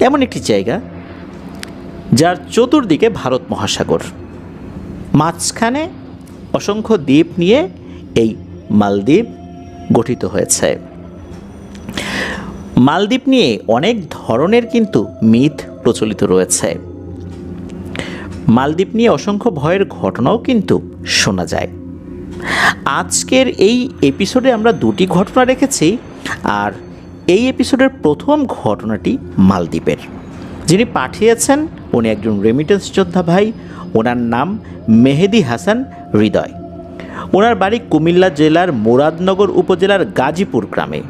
এমন একটি জায়গা যার চতুর্দিকে ভারত মহাসাগর, মাঝখানে অসংখ্য দ্বীপ নিয়ে এই মালদ্বীপ গঠিত হয়েছে। মালদ্বীপ নিয়ে অনেক ধরনের কিন্তু মিথ প্রচলিত রয়েছে। মালদ্বীপ নিয়ে অসংখ্য ভয়ের ঘটনাও কিন্তু শোনা যায়। আজকের এই এপিসোডে আমরা দুটি ঘটনা রেখেছি, আর এই এপিসোডের প্রথম ঘটনাটি মালদ্বীপের। যিনি পাঠিয়েছেন উনি একজন রেমিটেন্স যোদ্ধা ভাই, ওনার নাম মেহেদি হাসান হৃদয়। ওনার বাড়ি কুমিল্লা জেলার মুরাদনগর উপজেলার গাজীপুর গ্রামে।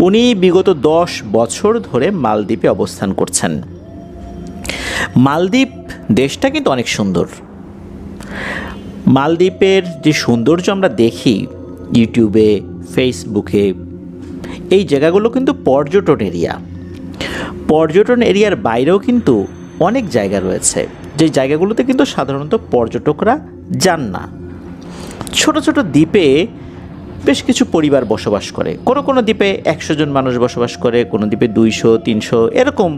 উনি বিগত 10 বছর ধরে মালদ্বীপে অবস্থান করছেন। মালদ্বীপ দেশটা কিন্তু অনেক সুন্দর। মালদ্বীপের যে সৌন্দর্য আমরা দেখি ইউটিউবে, ফেসবুকে, এই জায়গাগুলো কিন্তু পর্যটন এরিয়া। পর্যটন এরিয়ার বাইরেও কিন্তু অনেক জায়গা রয়েছে, যে জায়গাগুলোতে কিন্তু সাধারণত পর্যটকরা যান না। ছোট ছোট দ্বীপে বেশ কিছু পরিবার বসবাস করে। কোনো কোনো দ্বীপে 100 জন মানুষ বসবাস করে, কোনো দ্বীপে 200-300 এরকম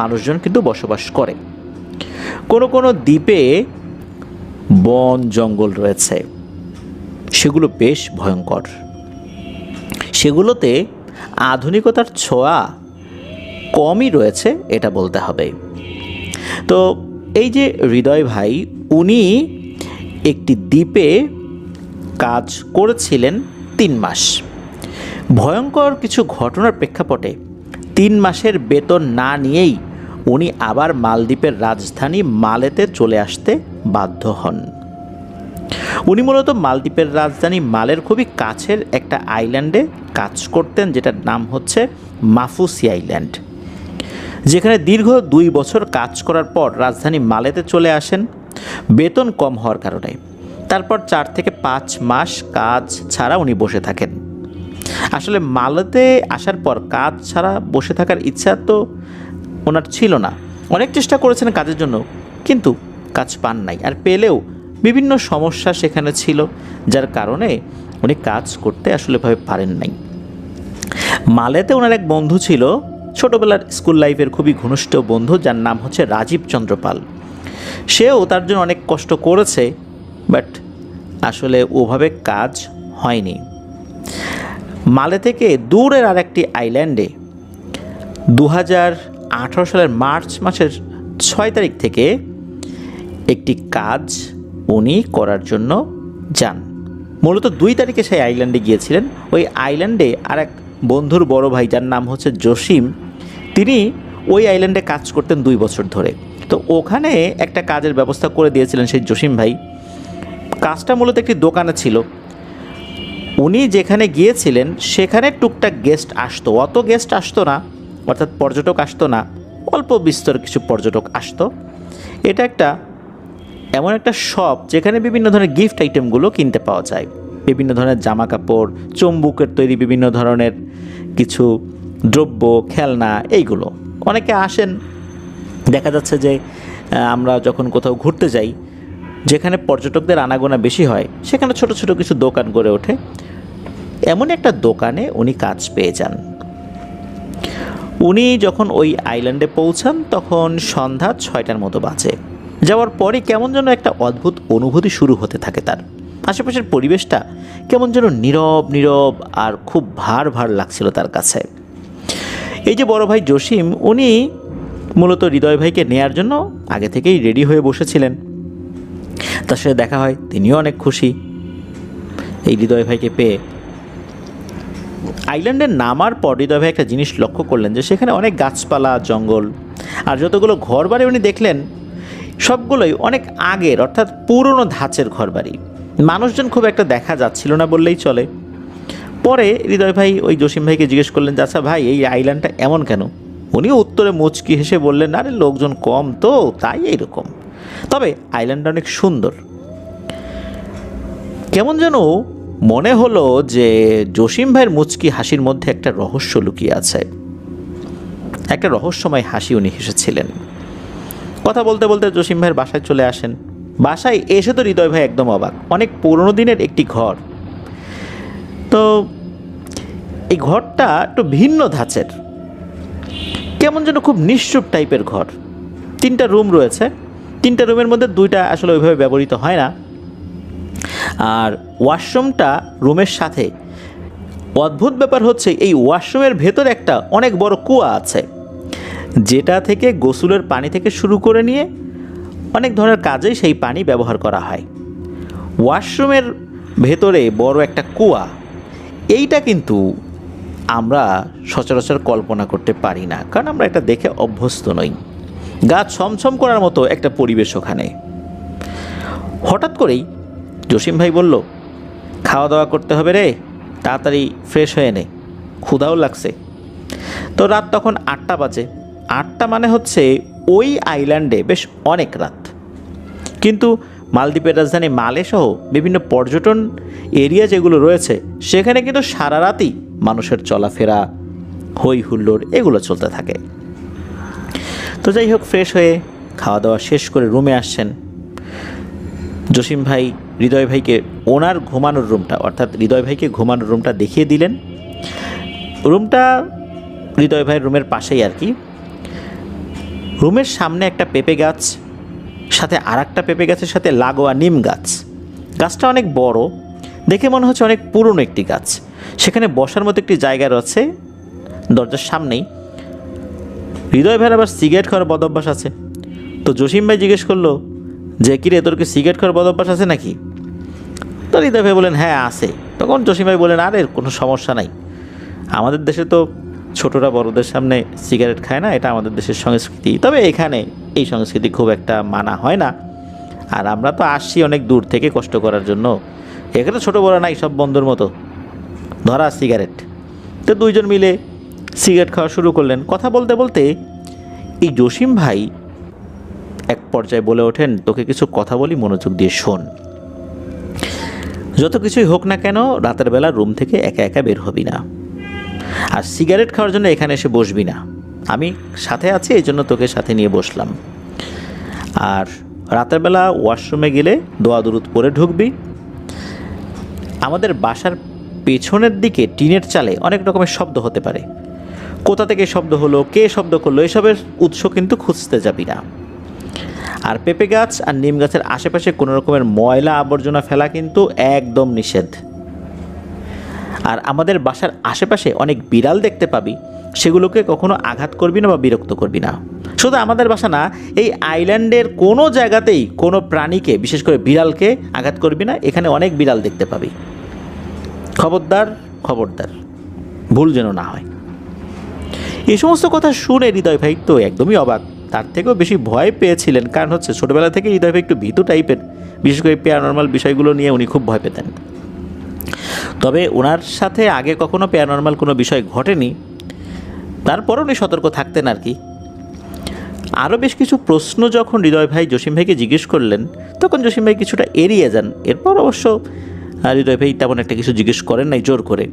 মানুষজন কিন্তু বসবাস করে। কোনো কোনো দ্বীপে বন জঙ্গল রয়েছে, সেগুলো বেশ ভয়ঙ্কর। সেগুলোতে আধুনিকতার ছোঁয়া কমই রয়েছে, এটা বলতে হবে। তো এই যে হৃদয় ভাই, উনি একটি দ্বীপে কাজ করেছিলেন 3 মাস। ভয়ঙ্কর কিছু ঘটনার প্রেক্ষাপটে 3 মাসের বেতন না নিয়েই উনি আবার মালদ্বীপের রাজধানী মালেতে চলে আসতে বাধ্য হন। উনি মূলত মালদ্বীপের রাজধানী মালের খুবই কাছের একটা আইল্যান্ডে কাজ করতেন, যেটার নাম হচ্ছে মাফুসি আইল্যান্ড, যেখানে দীর্ঘ 2 বছর কাজ করার পর রাজধানী মালেতে চলে আসেন বেতন কম হওয়ার কারণে। তারপর 4 থেকে 5 মাস কাজ ছাড়া উনি বসে থাকেন। আসলে মালেতে আসার পর কাজ ছাড়া বসে থাকার ইচ্ছা তো ওনার ছিল না। অনেক চেষ্টা করেছেন কাজের জন্য, কিন্তু কাজ পান নাই। আর পেলেও বিভিন্ন সমস্যা সেখানে ছিল, যার কারণে উনি কাজ করতে আসলে ভাবে পারেন নাই। মালেতে ওনার এক বন্ধু ছিল, ছোটোবেলার স্কুল লাইফের খুবই ঘনিষ্ঠ বন্ধু, যার নাম হচ্ছে রাজীব চন্দ্র পাল। সেও তার জন্য অনেক কষ্ট করেছে, বাট আসলে ওভাবে কাজ হয়নি। মালে থেকে দূরের আরেকটি আইল্যান্ডে 2018 সালের মার্চ মাসের 6 তারিখ থেকে একটি কাজ উনি করার জন্য যান। মূলত 2 তারিখে সেই আইল্যান্ডে গিয়েছিলেন। ওই আইল্যান্ডে আর এক বন্ধুর বড় ভাই, যার নাম হচ্ছে জসিম, তিনি ওই আইল্যান্ডে কাজ করতেন 2 বছর ধরে। তো ওখানে একটা কাজের ব্যবস্থা করে দিয়েছিলেন সেই জসিম ভাই। কাজটা মূলত একটি দোকানে ছিল। উনি যেখানে গিয়েছিলেন সেখানে টুকটাক গেস্ট আসতো, অত গেস্ট আসতো না, অর্থাৎ পর্যটক আসতো না, অল্প বিস্তর কিছু পর্যটক আসতো। এটা একটা এমন একটা শপ যেখানে বিভিন্ন ধরনের গিফট আইটেমগুলো কিনতে পাওয়া যায়। বিভিন্ন ধরনের জামা কাপড়, চম্বুকের তৈরি বিভিন্ন ধরনের কিছু দ্রব্য, খেলনা, এইগুলো। অনেকে আসেন, দেখা যাচ্ছে যে আমরা যখন কোথাও ঘুরতে যাই, যেখানে পর্যটকদের আনাগোনা বেশি হয়, সেখানে ছোট ছোট কিছু দোকান গড়ে ওঠে। এমন একটা দোকানে উনি কাজ পেয়ে যান। উনি যখন ওই আইল্যান্ডে পৌঁছান তখন সন্ধ্যা 6টার মতো বাজে। যাওয়ার পরে কেমন যেন একটা অদ্ভুত অনুভূতি শুরু হতে থাকে তার। আশেপাশের পরিবেশটা কেমন যেন নীরব নীরব আর খুব ভার ভার লাগছিল তার কাছে। এই যে বড় ভাই জসিম, উনি মূলত হৃদয় ভাইকে নেয়ার জন্য আগে থেকেই রেডি হয়ে বসেছিলেন। তার সাথে দেখা হয়, তিনিও অনেক খুশি এই হৃদয় ভাইকে পেয়ে। আইল্যান্ডে নামার পর হৃদয় ভাই একটা জিনিস লক্ষ্য করলেন, যে সেখানে অনেক গাছপালা, জঙ্গল, আর যতগুলো ঘরবাড়ি উনি দেখলেন সবগুলোই অনেক আগের, অর্থাৎ পুরনো ধাঁচের ঘরবাড়ি। মানুষজন খুব একটা দেখা যাচ্ছিল না বললেই চলে। পরে হৃদয় ভাই ওই জসিম ভাইকে জিজ্ঞেস করলেন, আচ্ছা ভাই, এই আইল্যান্ডটা এমন কেন? উনিও উত্তরে মুচকি হেসে বললেন, আরে লোকজন কম তো, তাই এইরকম। তবে আইল্যান্ডটা অনেক সুন্দর। কেমন যেন মনে হলো যে জসিম ভাইয়ের মুচকি হাসির মধ্যে একটা রহস্য লুকিয়ে আছে। একটা রহস্যময় হাসি উনি হেসেছিলেন। কথা বলতে বলতে জসিম ভাইয়ের বাসায় চলে আসেন। বাসায় এসে তো হৃদয় ভাই একদম অবাক। অনেক পুরনো দিনের একটি ঘর। তো এই ঘরটা একটু ভিন্ন ধাঁচের। কেমন যেন খুব নিশ্চুপ টাইপের ঘর। 3টা রুম রয়েছে, 3টা রুমের মধ্যে 2টা আসলে ওইভাবে ব্যবহৃত হয় না। আর ওয়াশরুমটা রুমের সাথে। অদ্ভুত ব্যাপার হচ্ছে এই ওয়াশরুমের ভেতরে একটা অনেক বড় কুয়া আছে, যেটা থেকে গোসলের পানি থেকে শুরু করে নিয়ে অনেক ধরনের কাজেই সেই পানি ব্যবহার করা হয়। ওয়াশরুমের ভেতরে বড় একটা কুয়া, এইটা কিন্তু আমরা সচরাচর কল্পনা করতে পারি না, কারণ আমরা এটা দেখে অভ্যস্ত নই। গা ছমছম করার মতো একটা পরিবেশ ওখানে। হঠাৎ করেই জসিম ভাই বলল, খাওয়া দাওয়া করতে হবে রে, তাড়াতাড়ি ফ্রেশ হয়ে নে, ক্ষুধাও লাগছে। তো রাত তখন 8টা বাজে। 8টা মানে হচ্ছে ওই আইল্যান্ডে বেশ অনেক রাত, কিন্তু মালদ্বীপের রাজধানী মালে সহ বিভিন্ন পর্যটন এরিয়া যেগুলো রয়েছে সেখানে কিন্তু সারা রাতই মানুষের চলাফেরা, হই হুল্লোড় এগুলো চলতে থাকে। তো যাই হোক, ফ্রেশ হয়ে খাওয়া দাওয়া শেষ করে রুমে আসছেন জসিম ভাই। হৃদয় ভাইকে ওনার ঘুমানোর রুমটা, অর্থাৎ হৃদয় ভাইকে ঘুমানোর রুমটা দেখিয়ে দিলেন। রুমটা হৃদয় ভাইয়ের রুমের পাশেই আর কি। রুমের সামনে একটা পেঁপে গাছ, সাথে আর একটা পেঁপে গাছের সাথে লাগোয়া নিম গাছ। গাছটা অনেক বড়, দেখে মনে হচ্ছে অনেক পুরনো একটি গাছ। সেখানে বসার মতো একটি জায়গা রয়েছে দরজার সামনেই। হৃদয় ভাইয়ের আবার সিগারেট খাওয়ার বদ অভ্যাস আছে। তো জসিম ভাই জিজ্ঞেস করলো যে, কিরে তোর কি সিগারেট খাওয়ার বদ অভ্যাস আছে নাকি? তো হৃদয় ভাই বলেন, হ্যাঁ আছে। তখন জসিম ভাই বলেন, আরে কোনো সমস্যা নাই, আমাদের দেশে তো ছোটরা বড়দের সামনে সিগারেট খায় না, এটা আমাদের দেশের সংস্কৃতি। তবে এখানে এই সংস্কৃতি খুব একটা মানা হয় না, আর আমরা তো আসছি অনেক দূর থেকে কষ্ট করার জন্য, এখানে ছোটো বড় নাই, সব বন্ধুর মতো ধরা সিগারেট। তো দুইজন মিলে সিগারেট খাওয়া শুরু করলেন। কথা বলতে বলতে এই জসিম ভাই এক পর্যায়ে বলে ওঠেন, তোকে কিছু কথা বলি, মনোযোগ দিয়ে শোন। যত কিছুই হোক না কেন, রাতের বেলা রুম থেকে একা একা বের হবি না, আর সিগারেট খাওয়ার জন্য এখানে এসে বসবি না। আমি সাথে আছি, এই জন্য তোকে সাথে নিয়ে বসলাম। আর রাতের বেলা ওয়াশরুমে গেলে দোয়া দুরুদ পরে ঢুকবি। আমাদের বাসার পেছনের দিকে টিনের চালে অনেক রকমের শব্দ হতে পারে, কোথা থেকে শব্দ হলো, কে শব্দ করলো, এসবের উৎস কিন্তু খুঁজতে যাবি না। আর পেঁপে গাছ আর নিম গাছের আশেপাশে কোনো রকমের ময়লা আবর্জনা ফেলা কিন্তু একদম নিষেধ। আর আমাদের বাসার আশেপাশে অনেক বিড়াল দেখতে পাবি, সেগুলোকে কখনো আঘাত করবি না বা বিরক্ত করবি না। শুধু আমাদের বাসা না, এই আইল্যান্ডের কোনো জায়গাতেই কোনো প্রাণীকে, বিশেষ করে বিড়ালকে আঘাত করবি না। এখানে অনেক বিড়াল দেখতে পাবি, খবরদার খবরদার, ভুল যেন না হয়। এই সমস্ত কথা শুনে হৃদয় ভাই তো একদমই অবাক, তার থেকেও বেশি ভয় পেয়েছিলেন। কারণ হচ্ছে ছোটোবেলা থেকে হৃদয় ভাই একটু ভীতু টাইপের, বিশেষ করে প্যারানর্মাল বিষয়গুলো নিয়ে উনি খুব ভয় পেতেন। তবে ওনার সাথে আগে কখনো প্যারানর্মাল কোনো বিষয় ঘটেনি, তারপরও উনি সতর্ক থাকতেন আর কি। আরও বেশ কিছু প্রশ্ন যখন হৃদয় ভাই জসিম ভাইকে জিজ্ঞেস করলেন, তখন জসিম ভাই কিছুটা এড়িয়ে যান। এরপর অবশ্য হৃদয় ভাই তেমন একটা কিছু জিজ্ঞেস করেন নাই জোর করে।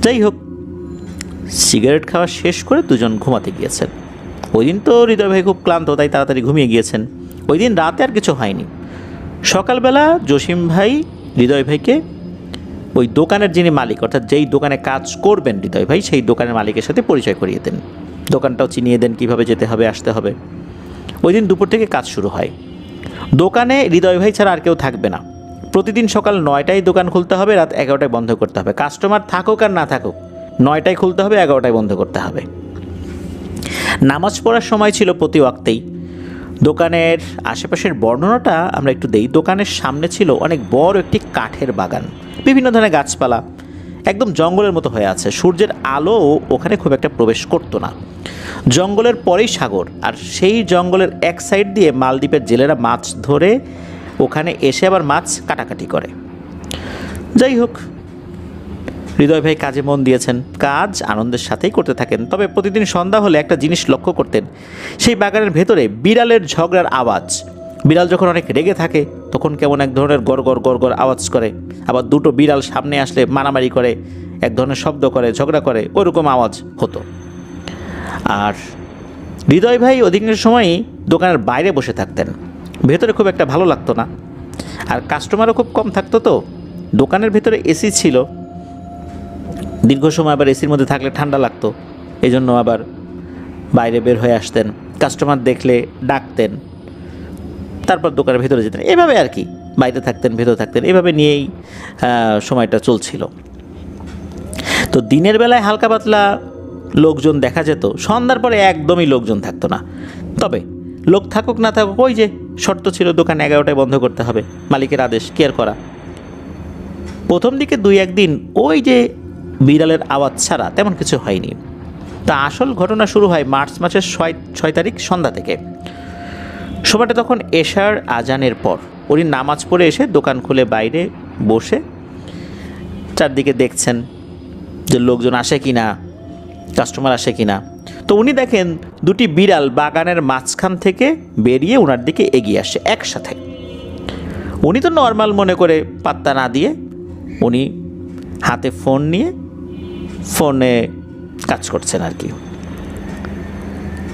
যাই হোক, সিগারেট খাওয়া শেষ করে দুজন ঘুমাতে গিয়েছেন। ওই দিন তো হৃদয় ভাই খুব ক্লান্ত, তাই তাড়াতাড়ি ঘুমিয়ে গিয়েছেন। ওই দিন রাতে আর কিছু হয়নি। সকালবেলা জসিম ভাই হৃদয় ভাইকে ওই দোকানের যিনি মালিক, অর্থাৎ যেই দোকানে কাজ করবেন হৃদয় ভাই, সেই দোকানের মালিকের সাথে পরিচয় করিয়ে দেন, দোকানটাও চিনিয়ে দেন, কীভাবে যেতে হবে আসতে হবে। ওই দিন দুপুর থেকে কাজ শুরু হয়। দোকানে হৃদয় ভাই ছাড়া আর কেউ থাকবে না। প্রতিদিন সকাল 9টায় দোকান খুলতে হবে, রাত 11টায় বন্ধ করতে হবে। কাস্টমার থাকুক আর না থাকুক, 9টায় খুলতে হবে, 11টায় বন্ধ করতে হবে। নামাজ পড়ার সময় ছিল প্রতি ওয়াক্তেই। দোকানের আশেপাশের বর্ণনাটা আমরা একটু দেই। দোকানের সামনে ছিল অনেক বড় একটি কাঠের বাগান, বিভিন্ন ধরনের গাছপালা, একদম জঙ্গলের মতো হয়ে আছে। সূর্যের আলো ওখানে খুব একটা প্রবেশ করতো না। জঙ্গলের পরেই সাগর, আর সেই জঙ্গলের এক সাইড দিয়ে মালদ্বীপের জেলেরা মাছ ধরে ওখানে এসে আবার মাছ কাটাকাটি করে। যাই হোক, হৃদয় ভাই কাজে মন দিয়েছেন, কাজ আনন্দের সাথেই করতে থাকেন। তবে প্রতিদিন সন্ধ্যা হলে একটা জিনিস লক্ষ্য করতেন, সেই বাগানের ভেতরে বিড়ালের ঝগড়ার আওয়াজ। বিড়াল যখন অনেক রেগে থাকে তখন কেমন এক ধরনের গড় গড় গড় গড় আওয়াজ করে, আবার দুটো বিড়াল সামনে আসলে মারামারি করে, এক ধরনের শব্দ করে, ঝগড়া করে, ওরকম আওয়াজ হতো। আর হৃদয় ভাই অধিকাংশ সময়ই দোকানের বাইরে বসে থাকতেন, ভেতরে খুব একটা ভালো লাগতো না। আর কাস্টমারও খুব কম থাকতো। তো দোকানের ভেতরে এসি ছিল, দীর্ঘ সময় আবার এসির মধ্যে থাকলে ঠান্ডা লাগতো, এই জন্য আবার বাইরে বের হয়ে আসতেন, কাস্টমার দেখলে ডাকতেন, তারপর দোকানের ভেতরে যেতেন, এভাবে আর কি, বাইরে থাকতেন ভেতরে থাকতেন, এভাবে নিয়েই সময়টা চলছিল। তো দিনের বেলায় হালকা পাতলা লোকজন দেখা যেত, সন্ধ্যার পরে একদমই লোকজন থাকতো না। তবে লোক থাকুক না থাকুক, ওই যে শর্ত ছিল দোকান 11টায় বন্ধ করতে হবে, মালিকের আদেশ, কেয়ার করা। প্রথম দিকে 2-1 দিন ওই যে বিড়ালের আওয়াজ ছাড়া তেমন কিছু হয়নি। তা আসল ঘটনা শুরু হয় মার্চ মাসের 6 তারিখ সন্ধ্যা থেকে। সময়টা তখন এশার আজানের পর। উনি নামাজ পড়ে এসে দোকান খুলে বাইরে বসে চারদিকে দেখছেন যে লোকজন আসে কি না, কাস্টমার আসে কি না। তো উনি দেখেন দুটি বিড়াল বাগানের মাঝখান থেকে বেরিয়ে ওনার দিকে এগিয়ে আসে একসাথে। উনি তো নর্মাল মনে করে পাত্তা না দিয়ে উনি হাতে ফোন নিয়ে ফোনে কাজ করছেন আর কি।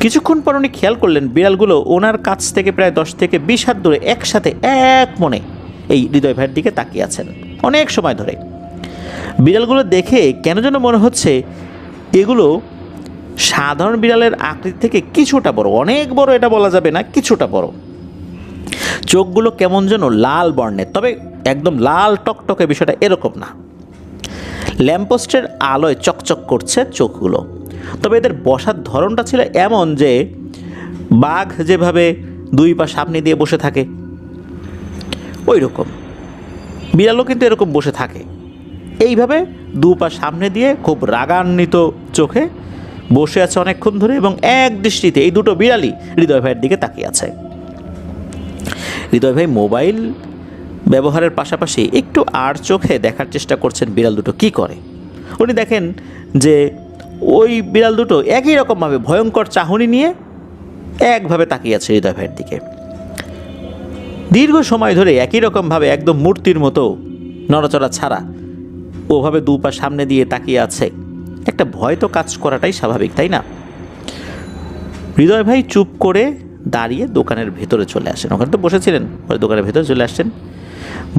কিছুক্ষণ পর উনি খেয়াল করলেন বিড়ালগুলো ওনার কাছ থেকে প্রায় 10 থেকে 20 হাত দূরে একসাথে এক মনে এই হৃদয় ভাইয়ের দিকে তাকিয়ে আছেন অনেক সময় ধরে। বিড়ালগুলো দেখে কেন যেন মনে হচ্ছে এগুলো সাধারণ বিড়ালের আকৃতি থেকে কিছুটা বড়, অনেক বড় এটা বলা যাবে না, কিছুটা বড়। চোখগুলো কেমন যেন লাল বর্ণের, তবে একদম লাল টকটকে বিষয়টা এরকম না। ল্যাম্পপোস্টের আলোয় চকচক করছে চোখগুলো। তবে এদের বসার ধরনটা ছিল এমন যে বাঘ যেভাবে 2 পা সামনে দিয়ে বসে থাকে ওই রকম বিড়ালও কিন্তু এরকম বসে থাকে, এইভাবে 2 পা সামনে দিয়ে খুব রাগান্বিত চোখে বসে আছে অনেকক্ষণ ধরে, এবং এক দৃষ্টিতে এই দুটো বিড়ালই হৃদয় ভাইয়ের দিকে তাকিয়ে আছে। হৃদয় ভাই মোবাইল ব্যবহারের পাশাপাশি একটু আর চোখে দেখার চেষ্টা করছেন বিড়াল দুটো কি করে। উনি দেখেন যে ওই বিড়াল দুটো একই রকমভাবে ভয়ঙ্কর চাহনি নিয়ে একভাবে তাকিয়ে আছে হৃদয় ভাইয়ের দিকে। দীর্ঘ সময় ধরে একই রকমভাবে একদম মূর্তির মতো নড়াচড়া ছাড়া ওভাবে 2 পা সামনে দিয়ে তাকিয়ে আছে। একটা ভয় তো কাজ করাটাই স্বাভাবিক, তাই না? হৃদয় ভাই চুপ করে দাঁড়িয়ে দোকানের ভেতরে চলে আসেন। ওখানে তো বসেছিলেন, পরে দোকানের ভেতরে চলে আসছেন।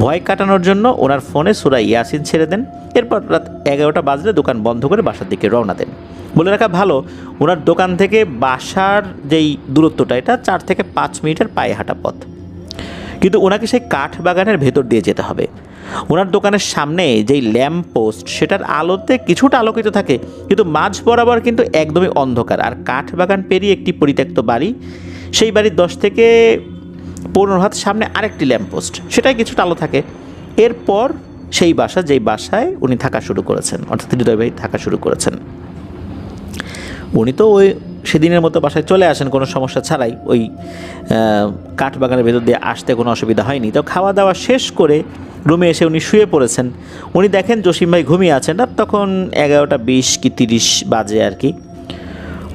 ভয় কাটানোর জন্য ওনার ফোনে সূরা ইয়াসিন ছেড়ে দেন। এরপর রাত 11টা বাজলে দোকান বন্ধ করে বাসার দিকে রওনা দেন। বলে রাখা ভালো, ওনার দোকান থেকে বাসার যেই দূরত্বটা এটা 4 থেকে 5 মিনিটের পায়ে হাঁটা পথ, কিন্তু ওনাকে সেই কাঠ বাগানের ভেতর দিয়ে যেতে হবে। ওনার দোকানের সামনে যেই ল্যাম্প পোস্ট সেটার আলোতে কিছুটা আলোকিত থাকে, কিন্তু মাঝ বরাবর কিন্তু একদমই অন্ধকার। আর কাঠ বাগান পেরিয়ে একটি পরিত্যক্ত বাড়ি, সেই বাড়ির 10 থেকে 15 হাত সামনে আরেকটি ল্যাম্প পোস্ট, সেটাই কিছুটা আলো থাকে। এরপর সেই বাসা, যেই বাসায় উনি থাকা শুরু করেছেন, অর্থাৎ হৃদয় ভাই থাকা শুরু করেছেন। উনি তো ওই সেদিনের মতো বাসায় চলে আসেন কোনো সমস্যা ছাড়াই, ওই কাঠ বাগানের ভেতর দিয়ে আসতে কোনো অসুবিধা হয়নি। তো খাওয়া দাওয়া শেষ করে রুমে এসে উনি শুয়ে পড়েছেন। উনি দেখেন জসিম ভাই ঘুমিয়ে আছেন। রাত তখন 11টা 20 কি 30 বাজে আর কি।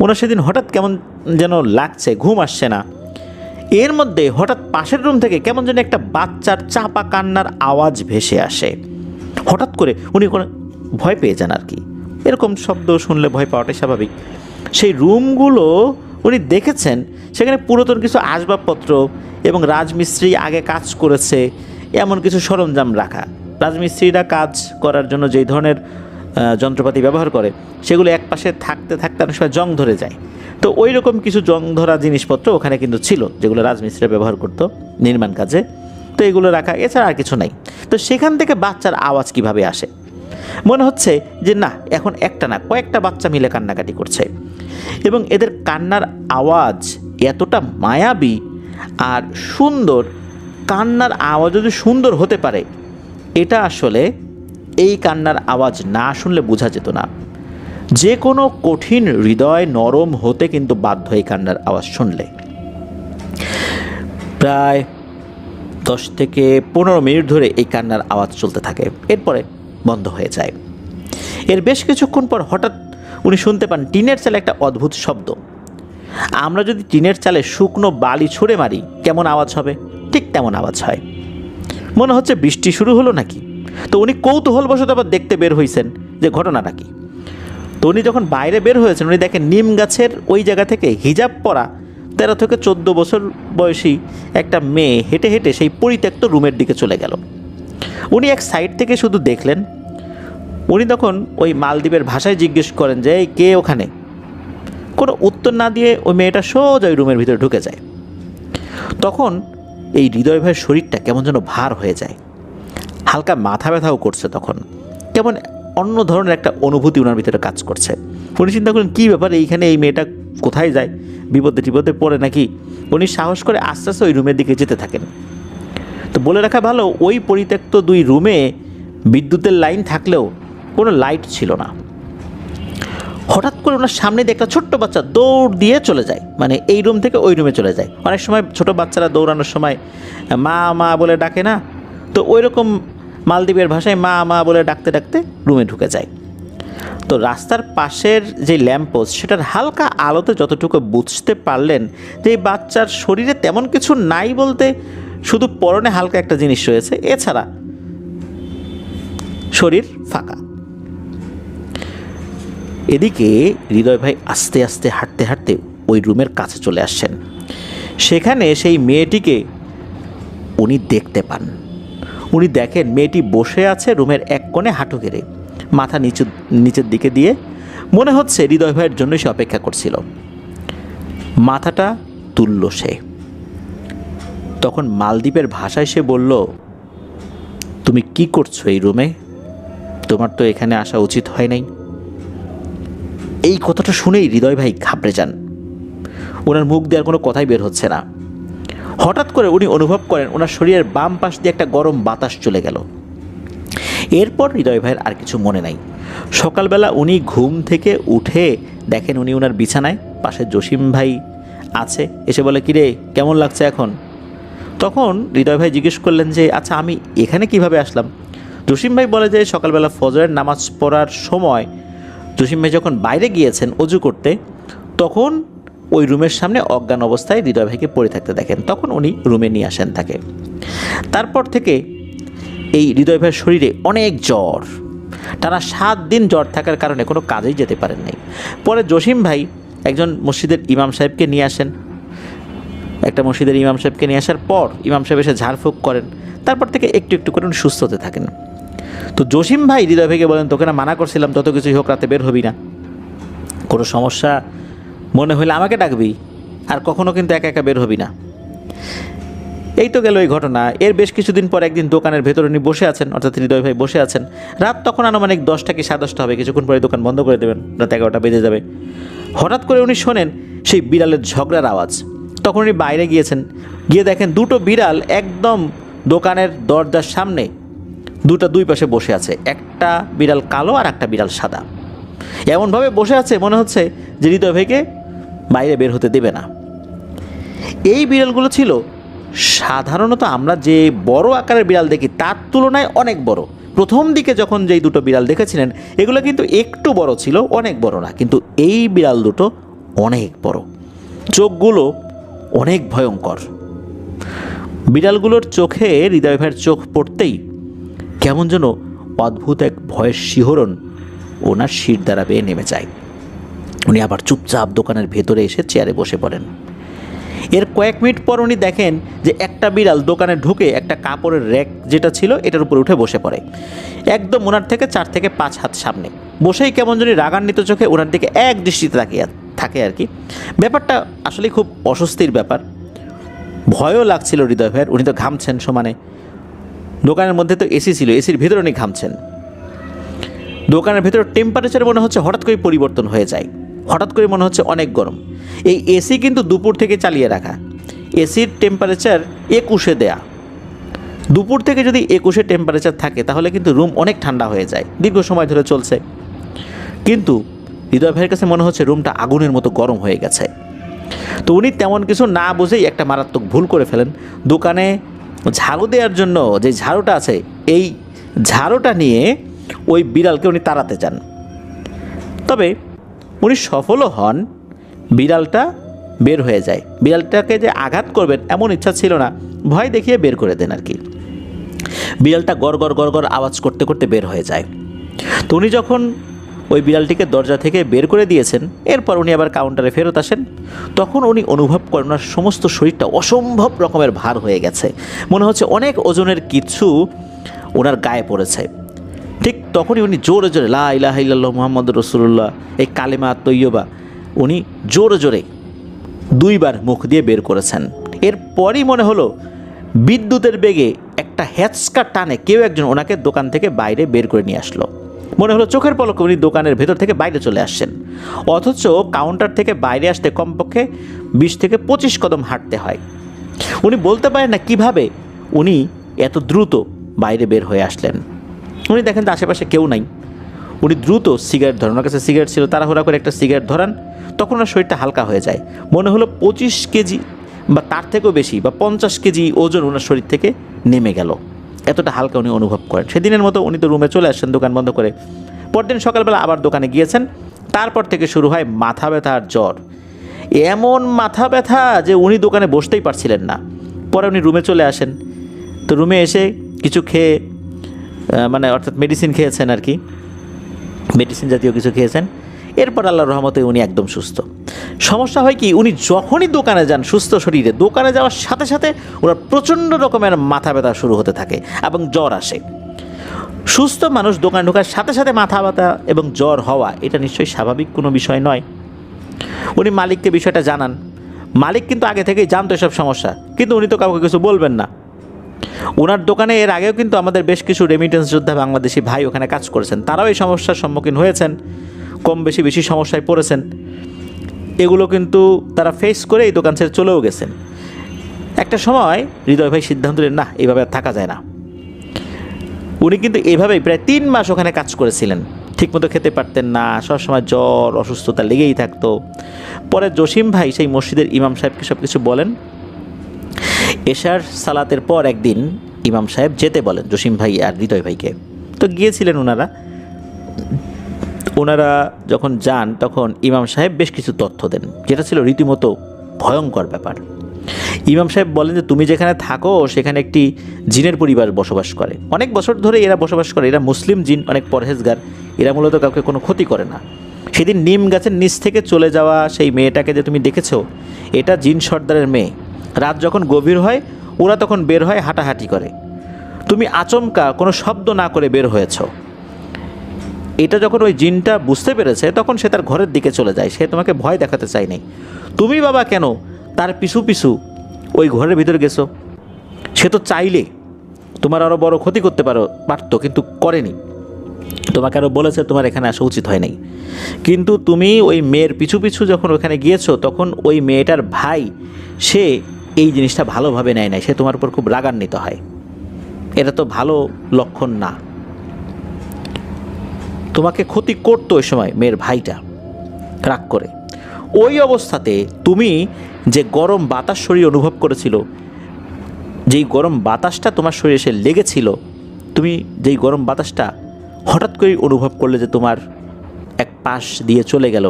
ওনার সেদিন হঠাৎ কেমন যেন লাগছে, ঘুম আসছে না। এর মধ্যে হঠাৎ পাশের রুম থেকে কেমন যেন একটা বাচ্চার চাপা কান্নার আওয়াজ ভেসে আসে। হঠাৎ করে উনি কোনো ভয় পেয়ে যান আর কি। এরকম শব্দ শুনলে ভয় পাওয়াটাই স্বাভাবিক। সেই রুমগুলো উনি দেখেছেন, সেখানে পুরাতন কিছু আসবাবপত্র এবং রাজমিস্ত্রি আগে কাজ করেছে এমন কিছু সরঞ্জাম রাখা। রাজমিস্ত্রিরা কাজ করার জন্য যেই ধরনের যন্ত্রপাতি ব্যবহার করে সেগুলো একপাশে থাকতে থাকতে অনেক সময় জং ধরে যায়। তো ওই রকম কিছু জং ধরা জিনিসপত্র ওখানে কিন্তু ছিল, যেগুলো রাজমিস্ত্রিরা ব্যবহার করতো নির্মাণ কাজে। তো এগুলো রাখা, এছাড়া আর কিছু নাই। তো সেখান থেকে বাচ্চার আওয়াজ কিভাবে আসে? মনে হচ্ছে যে না, এখন একটা না, কয়েকটা বাচ্চা মিলে কান্নাকাটি করছে, এবং এদের কান্নার আওয়াজ এতটা মায়াবী আর সুন্দর। কান্নার আওয়াজ যদি সুন্দর হতে পারে, এটা আসলে এই কান্নার আওয়াজ না শুনলে বোঝা যেত না। যে কোনো কঠিন হৃদয় নরম হতে কিন্তু বাধ্য এই কান্নার আওয়াজ শুনলে। প্রায় 10 থেকে 15 মিনিট ধরে এই কান্নার আওয়াজ চলতে থাকে, এরপরে বন্ধ হয়ে যায়। এর বেশ কিছুক্ষণ পর হঠাৎ উনি শুনতে পান টিনের চালে একটা অদ্ভুত শব্দ। আমরা যদি টিনের চালে শুকনো বালি ছুঁড়ে মারি কেমন আওয়াজ হবে, ঠিক তেমন আওয়াজ হয়। মনে হচ্ছে বৃষ্টি শুরু হলো নাকি। তো উনি কৌতূহলবশত আবার দেখতে বের হয়েছেন যে ঘটনাটা কি। তো উনি যখন বাইরে বের হয়েছেন, উনি দেখেন নিম গাছের ওই জায়গা থেকে হিজাব পরা 13 থেকে 14 বছর বয়সী একটা মেয়ে হেঁটে হেঁটে সেই পরিত্যক্ত রুমের দিকে চলে গেল। উনি এক সাইড থেকে শুধু দেখলেন। উনি তখন ওই মালদ্বীপের ভাষায় জিজ্ঞেস করেন যে এই কে ওখানে। কোনো উত্তর না দিয়ে ওই মেয়েটা সোজা ওই রুমের ভিতরে ঢুকে যায়। তখন এই হৃদয় ভাইয়ের শরীরটা কেমন যেন ভার হয়ে যায়, হালকা মাথা ব্যথাও করছে। তখন কেমন অন্য ধরনের একটা অনুভূতি ওনার ভিতরে কাজ করছে। উনি চিন্তা করেন কী ব্যাপার, এইখানে এই মেয়েটা কোথায় যায়, বিপদে টিপদে পড়ে নাকি। উনি সাহস করে আস্তে আস্তে ওই রুমের দিকে যেতে থাকেন। তো বলে রাখা ভালো, ওই পরিত্যক্ত 2 রুমে বিদ্যুতের লাইন থাকলেও কোনো লাইট ছিল না। হঠাৎ করে ওনার সামনে দিয়ে একটা ছোট্ট বাচ্চা দৌড় দিয়ে চলে যায়, মানে এই রুম থেকে ওই রুমে চলে যায়। অনেক সময় ছোট বাচ্চারা দৌড়ানোর সময় মা মা বলে ডাকে না, তো ওই রকম মালদ্বীপের ভাষায় মা মা বলে ডাকতে ডাকতে রুমে ঢুকে যায়। তো রাস্তার পাশের যে ল্যাম্পপোস্ট, সেটার হালকা আলোতে যতটুকু বুঝতে পারলেন যে এই বাচ্চার শরীরে তেমন কিছু নাই, বলতে শুধু পরনে হালকা একটা জিনিস রয়েছে, এছাড়া শরীর ফাঁকা। এদিকে হৃদয় ভাই আস্তে আস্তে হাঁটতে হাঁটতে ওই রুমের কাছে চলে আসছেন। সেখানে সেই মেয়েটিকে উনি দেখতে পান। উনি দেখেন মেয়েটি বসে আছে রুমের এক কোণে হাঁটু গেড়ে, মাথা নিচের দিকে দিয়ে। মনে হচ্ছে হৃদয় ভাইয়ের জন্যই সে অপেক্ষা করছিল। মাথাটা তুলল সে। তখন মালদ্বীপের ভাষায় সে বলল, তুমি কি করছো এই রুমে? তোমার তো এখানে আসা উচিত হয় নাই। এই কথাটা শুনেই হৃদয় ভাই ঘাবড়ে যান। ওনার মুখ দিয়ে আর কোনো কথাই বের হচ্ছে না। হঠাৎ করে উনি অনুভব করেন ওনার শরীরের বাম পাশ দিয়ে একটা গরম বাতাস চলে গেল। এরপর হৃদয় ভাইয়ের আর কিছু মনে নাই। সকালবেলা উনি ঘুম থেকে উঠে দেখেন উনি ওনার বিছানায়, পাশে জসিম ভাই আছে। এসে বলে, কিরে কেমন লাগছে এখন? তখন হৃদয় ভাই জিজ্ঞেস করলেন যে, আচ্ছা আমি এখানে কিভাবে আসলাম? জসিম ভাই বলে যে সকালবেলা ফজরের নামাজ পড়ার সময় জসিম ভাই যখন বাইরে গিয়েছেন অজু করতে, তখন ওই রুমের সামনে অজ্ঞান অবস্থায় হৃদয় ভাইকে পড়ে থাকতে দেখেন। তখন উনি রুমে নিয়ে আসেন তাকে। তারপর থেকে এই হৃদয় ভাইয়ের শরীরে অনেক জ্বর, টানা 7 দিন জ্বর থাকার কারণে কোনো কাজেই যেতে পারেন নাই। পরে জসিম ভাই একজন মসজিদের ইমাম সাহেবকে নিয়ে আসেন। একটা মসজিদের ইমাম সাহেবকে নিয়ে আসার পর ইমাম সাহেব এসে ঝাড়ফুঁক করেন। তারপর থেকে একটু একটু করে উনি সুস্থ হতে থাকেন। তো জসিম ভাই হৃদয় ভাইকে বলেন, তোকে না মানা করছিলাম যত কিছুই হোক রাতে বের হবি না, কোনো সমস্যা মনে হলে আমাকে ডাকবি, আর কখনো কিন্তু একা একা বের হবি না। এই তো গেল এই ঘটনা। এর বেশ কিছুদিন পর একদিন দোকানের ভেতরে উনি বসে আছেন, অর্থাৎ হৃদয় ভাই বসে আছেন। রাত তখন আনুমানিক 10টা কি 10:30 হবে। কিছুক্ষণ পরে দোকান বন্ধ করে দেবেন, রাত 11টা বেজে যাবে। হঠাৎ করে উনি শোনেন সেই বিড়ালের ঝগড়ার আওয়াজ। তখন উনি বাইরে গিয়েছেন, গিয়ে দেখেন 2টো বিড়াল একদম দোকানের দরজার সামনে 2 পাশে বসে আছে। একটা বিড়াল কালো আর একটা বিড়াল সাদা। এমনভাবে বসে আছে মনে হচ্ছে যে হৃদয় ভাইকে বাইরে বের হতে দেবে না। এই বিড়ালগুলো ছিল সাধারণত আমরা যে বড় আকারের বিড়াল দেখি তার তুলনায় অনেক বড়। প্রথম দিকে যখন যেই 2টো বিড়াল দেখেছিলেন এগুলো কিন্তু একটু বড় ছিল, অনেক বড় না। কিন্তু এই বিড়াল 2টো অনেক বড়, চোখগুলো অনেক ভয়ঙ্কর। বিড়ালগুলোর চোখে হৃদয় ভাইয়ের চোখ পড়তেই কেমন যেন অদ্ভুত এক ভয়ের শিহরণ ওনার শির দ্বারা বেয়ে নেমে যায়। উনি আবার চুপচাপ দোকানের ভেতরে এসে চেয়ারে বসে পড়েন। এর কয়েক মিনিট পর উনি দেখেন যে একটা বিড়াল দোকানে ঢুকে একটা কাপড়ের র্যাক যেটা ছিল এটার উপরে উঠে বসে পড়ে, একদম ওনার থেকে 4 থেকে 5 হাত সামনে। বসেই কেমন যেন রাগান্বিত চোখে ওনার দিকে এক দৃষ্টিতে তাকিয়ে থাকে আর কি। ব্যাপারটা আসলে খুব অস্বস্তির ব্যাপার। ভয়ও লাগছিল হৃদয় ভাইয়ের। উনি তো ঘামছেন সমানে। দোকানের মধ্যে তো এসি ছিল, এসির ভেতরে উনি ঘামছেন। দোকানের ভেতরে টেম্পারেচার মনে হচ্ছে হঠাৎ করে পরিবর্তন হয়ে যায়, হঠাৎ করে মনে হচ্ছে অনেক গরম। এই এসি কিন্তু দুপুর থেকে চালিয়ে রাখা, এসির টেম্পারেচার 21-এ দেয়া। দুপুর থেকে যদি 21-এ টেম্পারেচার থাকে তাহলে কিন্তু রুম অনেক ঠান্ডা হয়ে যায়, দীর্ঘ সময় ধরে চলছে। কিন্তু হৃদয় ভাইয়ের কাছে মনে হচ্ছে রুমটা আগুনের মতো গরম হয়ে গেছে। তো উনি তেমন কিছু না বুঝেই একটা মারাত্মক ভুল করে ফেলেন। দোকানে ঝাড়ু দেওয়ার জন্য যে ঝাড়ুটা আছে এই ঝাড়ুটা নিয়ে ওই বিড়ালকে উনি তাড়াতে চান। তবে উনি সফলও হন, বিড়ালটা বের হয়ে যায়। বিড়ালটাকে যে আঘাত করবেন এমন ইচ্ছা ছিল না, ভয় দেখিয়ে বের করে দেন আর কি। বিড়ালটা গড় গড় গড় গড় আওয়াজ করতে করতে বের হয়ে যায়। তো উনি যখন ওই বিড়ালটিকে দরজা থেকে বের করে দিয়েছেন, এরপর উনি আবার কাউন্টারে ফেরত আসেন। তখন উনি অনুভব করেন ওনার সমস্ত শরীরটা অসম্ভব রকমের ভার হয়ে গেছে, মনে হচ্ছে অনেক ওজনের কিছু ওনার গায়ে পড়েছে। ঠিক তখনই উনি জোরে জোরে লা ইলাহা ইল্লাল্লাহ মুহাম্মাদুর রাসূলুল্লাহ এই কালেমা তৈয়বা উনি জোরে জোরে 2 বার মুখ দিয়ে বের করেছেন। এরপরই মনে হলো বিদ্যুতের বেগে একটা হ্যাচকা টানে কেউ একজন ওনাকে দোকান থেকে বাইরে বের করে নিয়ে আসলো। মনে হলো চোখের পলকে উনি দোকানের ভেতর থেকে বাইরে চলে আসছেন, অথচ কাউন্টার থেকে বাইরে আসতে কমপক্ষে 20 থেকে 25 কদম হাঁটতে হয়। উনি বলতে পারেন না কিভাবে উনি এত দ্রুত বাইরে বের হয়ে আসলেন। উনি দেখেন তো আশেপাশে কেউ নাই, উনি দ্রুত সিগারেট ধরান, ওনার কাছে সিগারেট ছিল, তাড়াহুড়া করে একটা সিগারেট ধরান, তখন ওনার শরীরটা হালকা হয়ে যায়। মনে হলো 25 কেজি বা তার থেকেও বেশি বা 50 কেজি ওজন ওনার শরীর থেকে নেমে গেল, এতটা হালকা উনি অনুভব করেন। সেদিনের মতো উনি তো রুমে চলে আসছেন দোকান বন্ধ করে। পরদিন সকালবেলা আবার দোকানে গিয়েছেন। তারপর থেকে শুরু হয় মাথা ব্যথা আর জ্বর, এমন মাথা ব্যথা যে উনি দোকানে বসতেই পারছিলেন না। পরে উনি রুমে চলে আসেন। তো রুমে এসে কিছু খেয়ে মানে অর্থাৎ মেডিসিন খেয়েছেন আর কি, মেডিসিন জাতীয় কিছু খেয়েছেন। এরপর আল্লাহর রহমতে উনি একদম সুস্থ। সমস্যা হয় কি, উনি যখনই দোকানে যান সুস্থ শরীরে, দোকানে যাওয়ার সাথে সাথে ওনার প্রচণ্ড রকমের মাথা ব্যথা শুরু হতে থাকে এবং জ্বর আসে। সুস্থ মানুষ দোকানে ঢোকার সাথে সাথে মাথা ব্যথা এবং জ্বর হওয়া এটা নিশ্চয়ই স্বাভাবিক কোনো বিষয় নয়। উনি মালিককে বিষয়টা জানান। মালিক কিন্তু আগে থেকেই জানতো এসব সমস্যা, কিন্তু উনি তো কাউকে কিছু বলবেন না। ওনার দোকানে এর আগেও কিন্তু আমাদের বেশ কিছু রেমিটেন্স যোদ্ধা বাংলাদেশি ভাই ওখানে কাজ করেছেন, তারাও এই সমস্যার সম্মুখীন হয়েছেন, কম বেশি সমস্যায় পড়েছেন। এগুলো কিন্তু তারা ফেস করে এই দোকান ছেড়ে চলেও গেছেন। একটা সময় হৃদয় ভাই সিদ্ধান্ত নিলেন, না এইভাবে আর থাকা যায় না। উনি কিন্তু এভাবেই প্রায় 3 মাস ওখানে কাজ করেছিলেন। ঠিকমতো খেতে পারতেন না, সবসময় জ্বর অসুস্থতা লেগেই থাকতো। পরে জসিম ভাই সেই মসজিদের ইমাম সাহেবকে সব কিছু বলেন। এশার সালাতের পর একদিন ইমাম সাহেব যেতে বলেন জসিম ভাই আর হৃদয় ভাইকে। তো গিয়েছিলেন ওনারা যখন যান তখন ইমাম সাহেব বেশ কিছু তথ্য দেন, যেটা ছিল রীতিমতো ভয়ঙ্কর ব্যাপার। ইমাম সাহেব বলেন যে তুমি যেখানে থাকো সেখানে একটি জিনের পরিবার বসবাস করে, অনেক বছর ধরে এরা বসবাস করে। এরা মুসলিম জিন, অনেক পরহেজগার, এরা মূলত কাউকে কোনো ক্ষতি করে না। সেদিন নিম গাছের নিচ থেকে চলে যাওয়া সেই মেয়েটাকে যে তুমি দেখেছো, এটা জিন সর্দারের মেয়ে। রাত যখন গভীর হয় ওরা তখন বের হয়, হাঁটাহাঁটি করে। তুমি আচমকা কোনো শব্দ না করে বের হয়েছ। এটা যখন ওই জিনটা বুঝতে পেরেছে তখন সে তার ঘরের দিকে চলে যায়, সে তোমাকে ভয় দেখাতে চায়নি। তুমি বাবা কেন তার পিছু পিছু ওই ঘরের ভিতরে গেছো? সে তো চাইলে তোমার আরও বড় ক্ষতি করতে পারতো, কিন্তু করেনি। তোমাকে আরও বলেছে তোমার এখানে আসা উচিত হয় নাই, কিন্তু তুমি ওই মেয়ের পিছু পিছু যখন ওখানে গিয়েছো তখন ওই মেয়েটার ভাই সে এই জিনিসটা ভালোভাবে নেয় নাই, সে তোমার উপর খুব রাগান্বিত হয়। এটা তো ভালো লক্ষণ না। তোমাকে ক্ষতি করতো ওই সময় মেয়ের ভাইটা রাগ করে। ওই অবস্থাতে তুমি যে গরম বাতাস শরীরে অনুভব করেছিল, যেই গরম বাতাসটা তোমার শরীরে এসে লেগেছিল, তুমি যেই গরম বাতাসটা হঠাৎ করেই অনুভব করলে যে তোমার এক পাশ দিয়ে চলে গেল,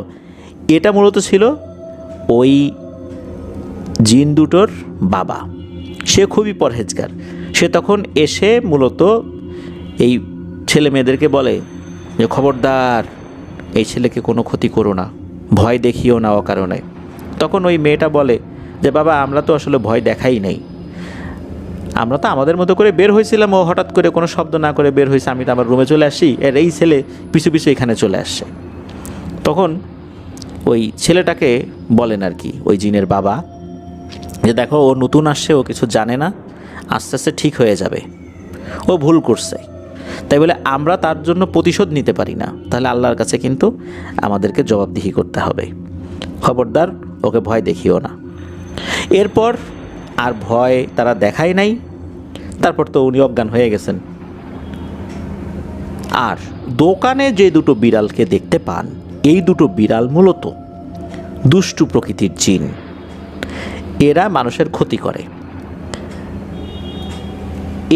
এটা মূলত ছিল ওই জিন দুটোর বাবা। সে খুবই পরহেজগার। সে তখন এসে মূলত এই ছেলে মেয়েদেরকে বলে যে খবরদার এই ছেলেকে কোনো ক্ষতি করো না, ভয় দেখিও না অকারণে। তখন ওই মেয়েটা বলে যে বাবা আমরা তো আসলে ভয় দেখাই নাই, আমরা তো আমাদের মতো করে বের হয়েছিলাম, ও হঠাৎ করে কোনো শব্দ না করে বের হয়েছে, আমি তো আমার রুমে চলে আসি, এর এই ছেলে পিছু পিছু এখানে চলে আসছে। তখন ওই ছেলেটাকে বলেন আর কি ওই জিনের বাবা যে দেখো ও নতুন আসছে, ও কিছু জানে না, আস্তে আস্তে ঠিক হয়ে যাবে, ও ভুল করছে, তাই বলে আমরা তার জন্য প্রতিশোধ নিতে পারি না, তাহলে আল্লাহর কাছে কিন্তু আমাদেরকে জবাবদিহি করতে হবে। খবরদার ওকে ভয় দেখিও না। এরপর আর ভয় তারা দেখায় নাই। তারপর তো উনি অজ্ঞান হয়ে গেছেন। আর দোকানে যে দুটো বিড়ালকে দেখতে পান, এই দুটো বিড়াল মূলত দুষ্টু প্রকৃতির জিন। এরা মানুষের ক্ষতি করে।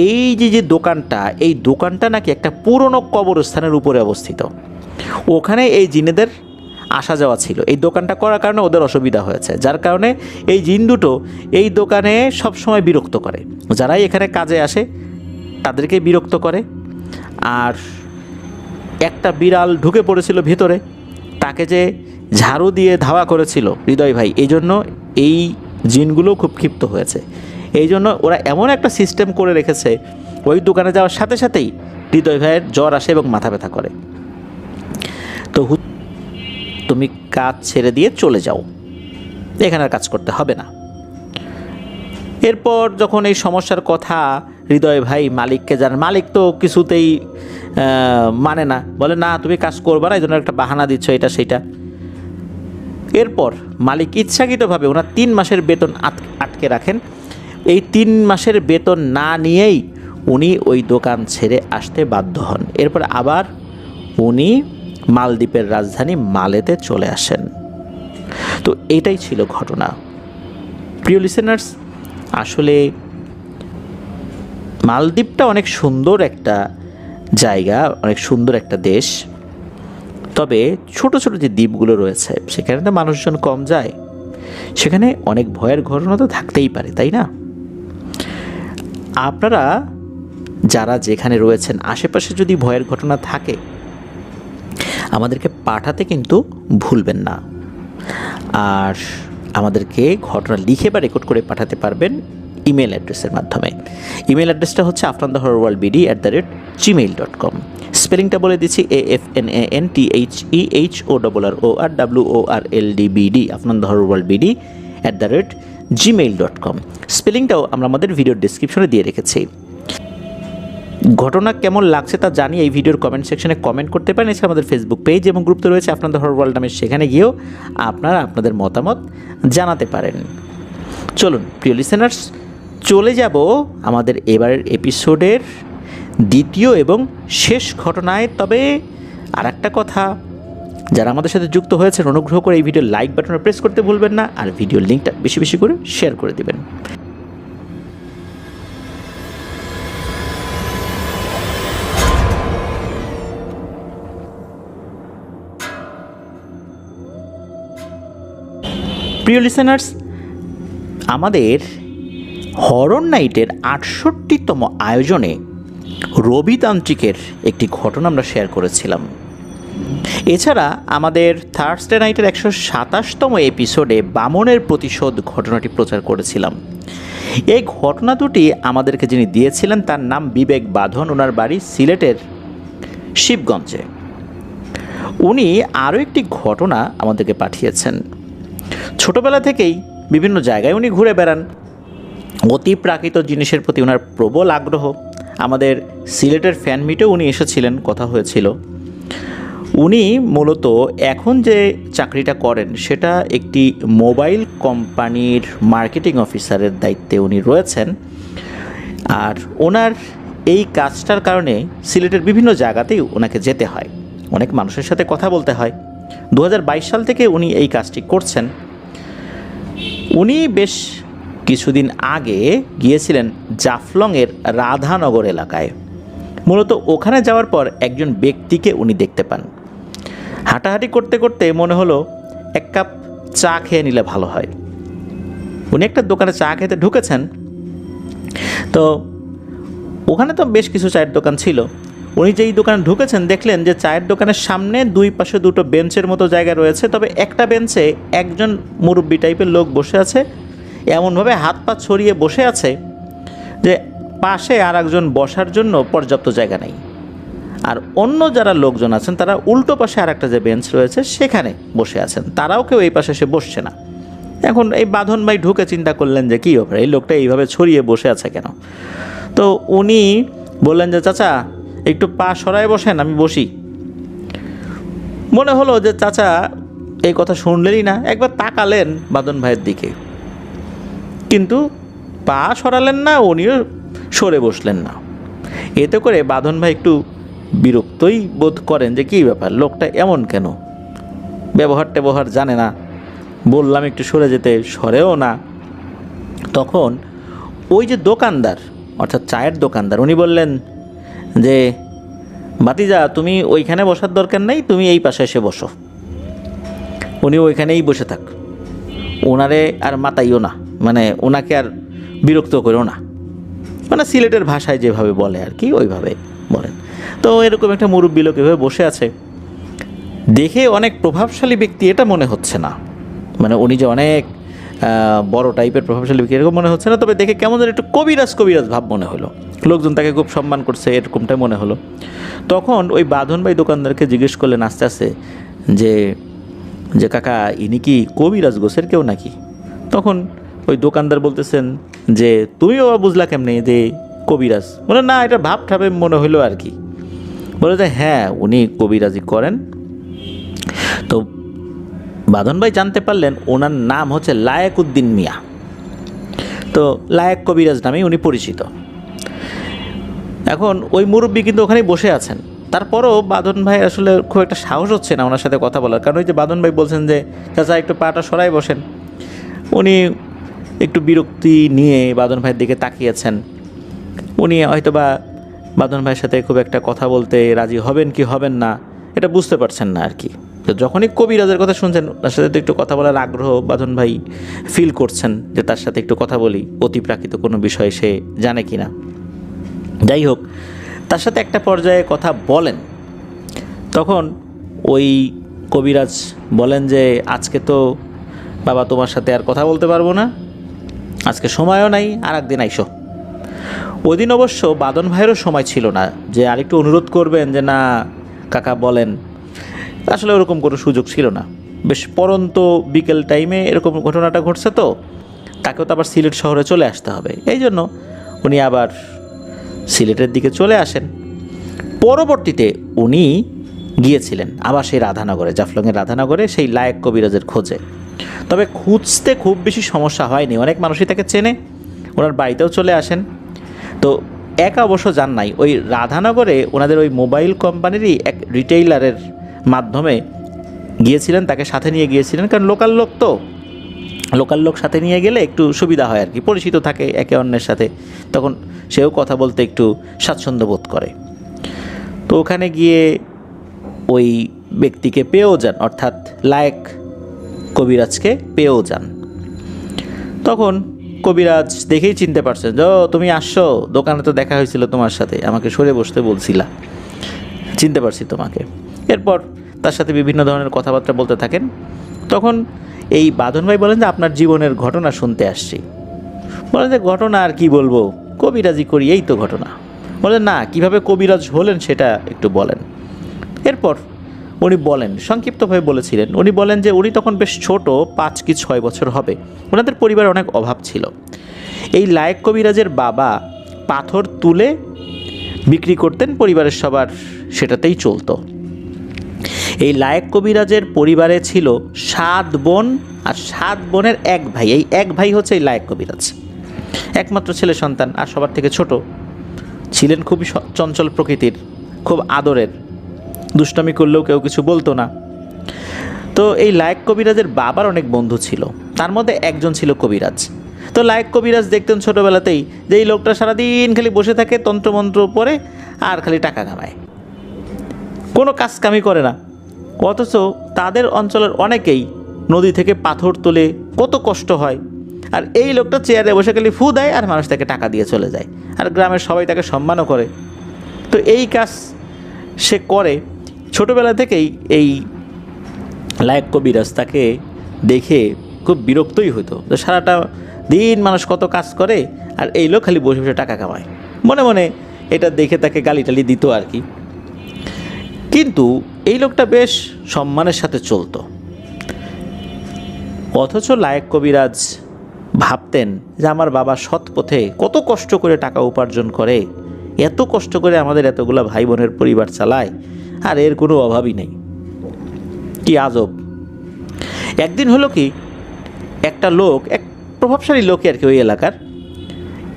এই যে দোকানটা, এই দোকানটা নাকি একটা পুরনো কবরস্থানের উপরে অবস্থিত। ওখানে এই জিনেদের আসা যাওয়া ছিল। এই দোকানটা করার কারণে ওদের অসুবিধা হয়েছে, যার কারণে এই জিন দুটো এই দোকানে সবসময় বিরক্ত করে। যারাই এখানে কাজে আসে তাদেরকে বিরক্ত করে। আর একটা বিড়াল ঢুকে পড়েছিল ভিতরে, তাকে যে ঝাড়ু দিয়ে ধাওয়া করেছিল হৃদয় ভাই, এই জন্য এই জিনগুলো খুব ক্ষিপ্ত হয়েছে। এই জন্য ওরা এমন একটা সিস্টেম করে রেখেছে, ওই দোকানে যাওয়ার সাথে সাথেই হৃদয় ভাইয়ের জ্বর আসে এবং মাথা ব্যথা করে। তো তুমি কাজ ছেড়ে দিয়ে চলে যাও, এখানে আর কাজ করতে হবে না। এরপর যখন এই সমস্যার কথা হৃদয় ভাই মালিককে জানান, মালিক তো কিছুতেই মানে না, বলে না তুমি কাজ করবে না, এই জন্য একটা বাহানা দিচ্ছ এটা সেটা। এরপর মালিক ইচ্ছাকৃতভাবে ওনার 3 মাসের বেতন আটকে রাখেন। এই 3 মাসের বেতন না নিয়েই উনি ওই দোকান ছেড়ে আসতে বাধ্য হন। এরপর আবার উনি মালদ্বীপের রাজধানী মালেতে চলে আসেন। তো এটাই ছিল ঘটনা। প্রিয় লিসেনার্স, আসলে মালদ্বীপটা অনেক সুন্দর একটা জায়গা, অনেক সুন্দর একটা দেশ। তবে ছোট ছোট যে দ্বীপগুলো রয়েছে সেখানে তো মানুষজন কম যায়, সেখানে অনেক ভয়ের ঘটনা তো থাকতেই পারে, তাই না? আপনারা যারা যেখানে রয়েছেন আশেপাশে যদি ভয়ের ঘটনা থাকে আমাদেরকে পাঠাতে কিন্তু ভুলবেন না। আর আমাদেরকে ঘটনা লিখে বা রেকর্ড করে পাঠাতে পারবেন ইমেল অ্যাড্রেসের মাধ্যমে। ইমেল অ্যাড্রেসটা হচ্ছে afnanthehorrorbd@gmail.com। স্পেলিংটা বলে দিচ্ছি, AFNANTHEHORRORWORLDBD, afnanthehorrorbd@gmail.com। স্পেলিংটাও আমরা আমাদের ভিডিওর ডেসক্রিপশনে দিয়ে রেখেছি। ঘটনা কেমন লাগছে তা জানিয়ে এই ভিডিওর কমেন্ট সেকশনে কমেন্ট করতে পারেন। এছাড়া আমাদের ফেসবুক পেজ এবং গ্রুপ তো রয়েছে আপনাদের হরর ওয়ার্ল্ড নামে, সেখানে গিয়েও আপনারা আপনাদের মতামত জানাতে পারেন। চলুন প্রিয় লিসেনার্স, চলে যাব আমাদের এবারের এপিসোডের দ্বিতীয় এবং শেষ ঘটনায়। তবে আর একটা কথা, যারা আমাদের সাথে যুক্ত হয়েছেন অনুগ্রহ করে এই ভিডিওর লাইক বাটনে প্রেস করতে ভুলবেন না, আর ভিডিওর লিঙ্কটা বেশি বেশি করে শেয়ার করে দেবেন। প্রিয় লিসেনার্স, আমাদের হরর নাইটের ৬৮তম আয়োজনে রবিতান্ত্রিকের একটি ঘটনা আমরা শেয়ার করেছিলাম। এছাড়া আমাদের থার্সডে নাইটের ১২৭তম এপিসোডে বামনের প্রতিশোধ ঘটনাটি প্রচার করেছিলাম। এই ঘটনা দুটি আমাদেরকে যিনি দিয়েছিলেন তার নাম বিবেক বাঁধন, ওনার বাড়ি সিলেটের শিবগঞ্জে। উনি আরও একটি ঘটনা আমাদেরকে পাঠিয়েছেন। ছোটবেলা থেকেই বিভিন্ন জায়গায় উনি ঘুরে বেড়ান, অতি প্রাকৃত জিনিসের প্রতি ওনার প্রবল আগ্রহ। আমাদের সিলেটের ফ্যান মিটেও উনি এসেছিলেন, কথা হয়েছিল। উনি মূলত এখন যে চাকরিটা করেন সেটা একটি মোবাইল কোম্পানির মার্কেটিং অফিসারের দায়িত্বে উনি রয়েছেন। আর ওনার এই কাজটার কারণে সিলেটের বিভিন্ন জায়গাতেই ওনাকে যেতে হয়, অনেক মানুষের সাথে কথা বলতে হয়। ২০২২ সাল থেকে উনি এই কাজটি করছেন। উনি বেশ কিছুদিন আগে গিয়েছিলেন জাফলংয়ের রাধানগর এলাকায়। মূলত ওখানে যাওয়ার পর একজন ব্যক্তিকে উনি দেখতে পান। হাঁটাহাঁটি করতে করতে মনে হলো এক কাপ চা খেয়ে নিলে ভালো হয়। উনি একটা দোকানে চা খেতে ঢুকেছেন। তো ওখানে তো বেশ কিছু চায়ের দোকান ছিল। উনি যেই দোকানে ঢুকেছেন দেখলেন যে চায়ের দোকানের সামনে দুই পাশে দুটো বেঞ্চের মতো জায়গা রয়েছে, তবে একটা বেঞ্চে একজন মুরব্বি টাইপের লোক বসে আছে, এমনভাবে হাত পা ছড়িয়ে বসে আছে যে পাশে আর একজন বসার জন্য পর্যাপ্ত জায়গা নেই। আর অন্য যারা লোকজন আছেন তারা উল্টো পাশে আর একটা যে বেঞ্চ রয়েছে সেখানে বসে আছেন, তারাও কেউ এই পাশে এসে বসছে না। এখন এই বাঁধন ভাই ঢুকে চিন্তা করলেন যে কী ব্যাপার, এই লোকটা এইভাবে ছড়িয়ে বসে আছে কেন? তো উনি বললেন যে চাচা একটু পা সরায় বসেন, আমি বসি। মনে হলো যে চাচা এই কথা শুনলেনই না, একবার তাকালেন বাঁধন ভাইয়ের দিকে, কিন্তু পা সরালেন না, উনিও সরে বসলেন না। এতে করে বাঁধন ভাই একটু বিরক্তই বোধ করেন যে কী ব্যাপার, লোকটা এমন কেন, ব্যবহার জানে না, বললাম একটু সরে যেতে, সরেও না। তখন ওই যে দোকানদার, অর্থাৎ চায়ের দোকানদার, উনি বললেন যে ভাতিজা তুমি ওইখানে বসার দরকার নেই, তুমি এই পাশে এসে বসো। উনি ওইখানেই বসে থাক, ওনারে আর মাতাইও না, মানে ওনাকে আর বিরক্ত করো না, মানে সিলেটের ভাষায় যেভাবে বলে আর কি ওইভাবে বলেন। তো এরকম একটা মুরব্বী লোক এভাবে বসে আছে, দেখে অনেক প্রভাবশালী ব্যক্তি এটা মনে হচ্ছে না, মানে উনি যে অনেক বড় টাইপের প্রভাবশালী ব্যক্তি এরকম মনে হচ্ছে না, তবে দেখে কেমন যেন একটু কবিরাজ ভাব মনে হলো, লোকজন তাকে খুব সম্মান করছে এরকমটাই মনে হলো। তখন ওই বাঁধন ভাই দোকানদারকে জিজ্ঞেস করলেন আস্তে আস্তে যে যে কাকা ইনি কি কবিরাজ গোছের কেউ নাকি? তখন ওই দোকানদার বলতেছেন যে তুমিও বুঝলা কেমনে যে কবিরাজ? বলে না, এটা ভাব ঠাবে মনে হইলো আর কি। বলে যে হ্যাঁ, উনি কবিরাজি করেন। তো বাঁধন ভাই জানতে পারলেন ওনার নাম হচ্ছে লায়েক উদ্দিন মিয়া। তো লায়েক কবিরাজ নামেই উনি পরিচিত। এখন ওই মুরব্বী কিন্তু ওখানেই বসে আছেন। তারপরও বাঁধন ভাই আসলে খুব একটা সাহস হচ্ছে না ওনার সাথে কথা বলার, কারণ ওই যে বাঁধন ভাই বলছেন যে চাচা একটু পাটা সরাই বসেন। উনি একটু বিরক্তি নিয়ে বাঁধন ভাইয়ের দিকে তাকিয়েছেন। উনি হয়তো বা বাঁধন ভাইয়ের সাথে খুব একটা কথা বলতে রাজি হবেন কি হবেন না এটা বুঝতে পারছেন না আর কি। তো যখনই কবিরাজের কথা শুনছেন তার সাথে তো একটু কথা বলার আগ্রহ বাঁধন ভাই ফিল করছেন যে তার সাথে একটু কথা বলি, অতিপ্রাকৃত কোনো বিষয় সে জানে কি না। যাই হোক, তার সাথে একটা পর্যায়ে কথা বলেন। তখন ওই কবিরাজ বলেন যে আজকে তো বাবা তোমার সাথে আর কথা বলতে পারবো না, আজকে সময়ও নাই, আর একদিন আইসো। ওই দিন অবশ্য বাঁধন ভাইয়েরও সময় ছিল না যে আরেকটু অনুরোধ করবেন যে না কাকা বলেন, আসলে ওরকম কোনো সুযোগ ছিল না। বেশ পরন্ত বিকেল টাইমে এরকম ঘটনাটা ঘটছে, তো তাকেও তো আবার সিলেট শহরে চলে আসতে হবে, এই জন্য উনি আবার সিলেটের দিকে চলে আসেন। পরবর্তীতে উনি গিয়েছিলেন আবার সেই রাধানগরে, জাফলংয়ের রাধানগরে সেই লায়েক কবিরাজের খোঁজে। তবে খুঁজতে খুব বেশি সমস্যা হয়নি, অনেক মানুষই তাকে চেনে, ওনার বাড়িতেও চলে আসেন। তো একা অবশ্য যান নাই, ওই রাধানগরে ওনাদের ওই মোবাইল কোম্পানিরই এক রিটেইলারের মাধ্যমে গিয়েছিলেন, তাকে সাথে নিয়ে গিয়েছিলেন, কারণ লোকাল লোক তো, লোকাল লোক সাথে নিয়ে গেলে একটু সুবিধা হয় আর কি, পরিচিত থাকে একে অন্যের সাথে, তখন সেও কথা বলতে একটু স্বাচ্ছন্দ্য বোধ করে। তো ওখানে গিয়ে ওই ব্যক্তিকে পেয়েও যান, অর্থাৎ লায়েক কবিরাজকে পেয়েও যান। তখন কবিরাজ দেখেই চিনতে পারছেন যে তুমি আসছো, দোকানে তো দেখা হয়েছিল তোমার সাথে, আমাকে সরে বসতে বলছিলা, চিনতে পারছি তোমাকে। এরপর তার সাথে বিভিন্ন ধরনের কথাবার্তা বলতে থাকেন। তখন এই বাঁধন ভাই বলেন যে আপনার জীবনের ঘটনা শুনতে আসছি। বলেন যে ঘটনা আর কি বলবো, কবিরাজি করি, এই তো ঘটনা। বলেন না, কিভাবে কবিরাজ হলেন সেটা একটু বলেন। এরপর উনি বলেন, সংক্ষিপ্তভাবে বলেছিলেন, উনি বলেন যে উনি তখন বেশ ছোট, 5 কি 6 বছর হবে। ওনাদের পরিবারে অনেক অভাব ছিল। এই লায়েক কবিরাজের বাবা পাথর তুলে বিক্রি করতেন, পরিবারের সবার সেটাতেই চলতো। এই লায়েক কবিরাজের পরিবারে ছিল 7 বোন, আর 7 বোনের এক ভাই। এই এক ভাই হচ্ছে এই লায়েক কবিরাজ, একমাত্র ছেলে সন্তান, আর সবার থেকে ছোট। ছিলেন খুবই চঞ্চল প্রকৃতির, খুব আদরের, দুষ্টামি করলেও কেউ কিছু বলতো না। তো এই লায়েক কবিরাজের বাবার অনেক বন্ধু ছিল, তার মধ্যে একজন ছিল কবিরাজ। তো লায়েক কবিরাজ দেখতেন ছোটোবেলাতেই যে এই লোকটা সারাদিন খালি বসে থাকে, তন্ত্রমন্ত্র পড়ে আর খালি টাকা কামায়, কোনো কাজ কামই করে না। অথচ তাদের অঞ্চলের অনেকেই নদী থেকে পাথর তোলে, কত কষ্ট হয়, আর এই লোকটা চেয়ারে বসে খালি ফু দেয় আর মানুষ তাকে টাকা দিয়ে চলে যায়, আর গ্রামের সবাই তাকে সম্মানও করে। তো এই কাজ সে করে। ছোটোবেলা থেকেই এই লায়েক কবিরাজ তাকে দেখে খুব বিরক্তই হতো, যে সারাটা দিন মানুষ কত কাজ করে আর এই লোক খালি বসে বসে টাকা কামায়। মনে মনে এটা দেখে তাকে গালিটালি দিত আর কি। কিন্তু এই লোকটা বেশ সম্মানের সাথে চলতো। অথচ লায়েক কবিরাজ ভাবতেন যে আমার বাবা সৎ পথে কত কষ্ট করে টাকা উপার্জন করে, এত কষ্ট করে আমাদের এতগুলা ভাই বোনের পরিবার চালায়, আর এর কোনো অভাবই নেই। কি আজব! একদিন হলো কি, একটা লোক, এক প্রভাবশালী লোক আর কি ওই এলাকার,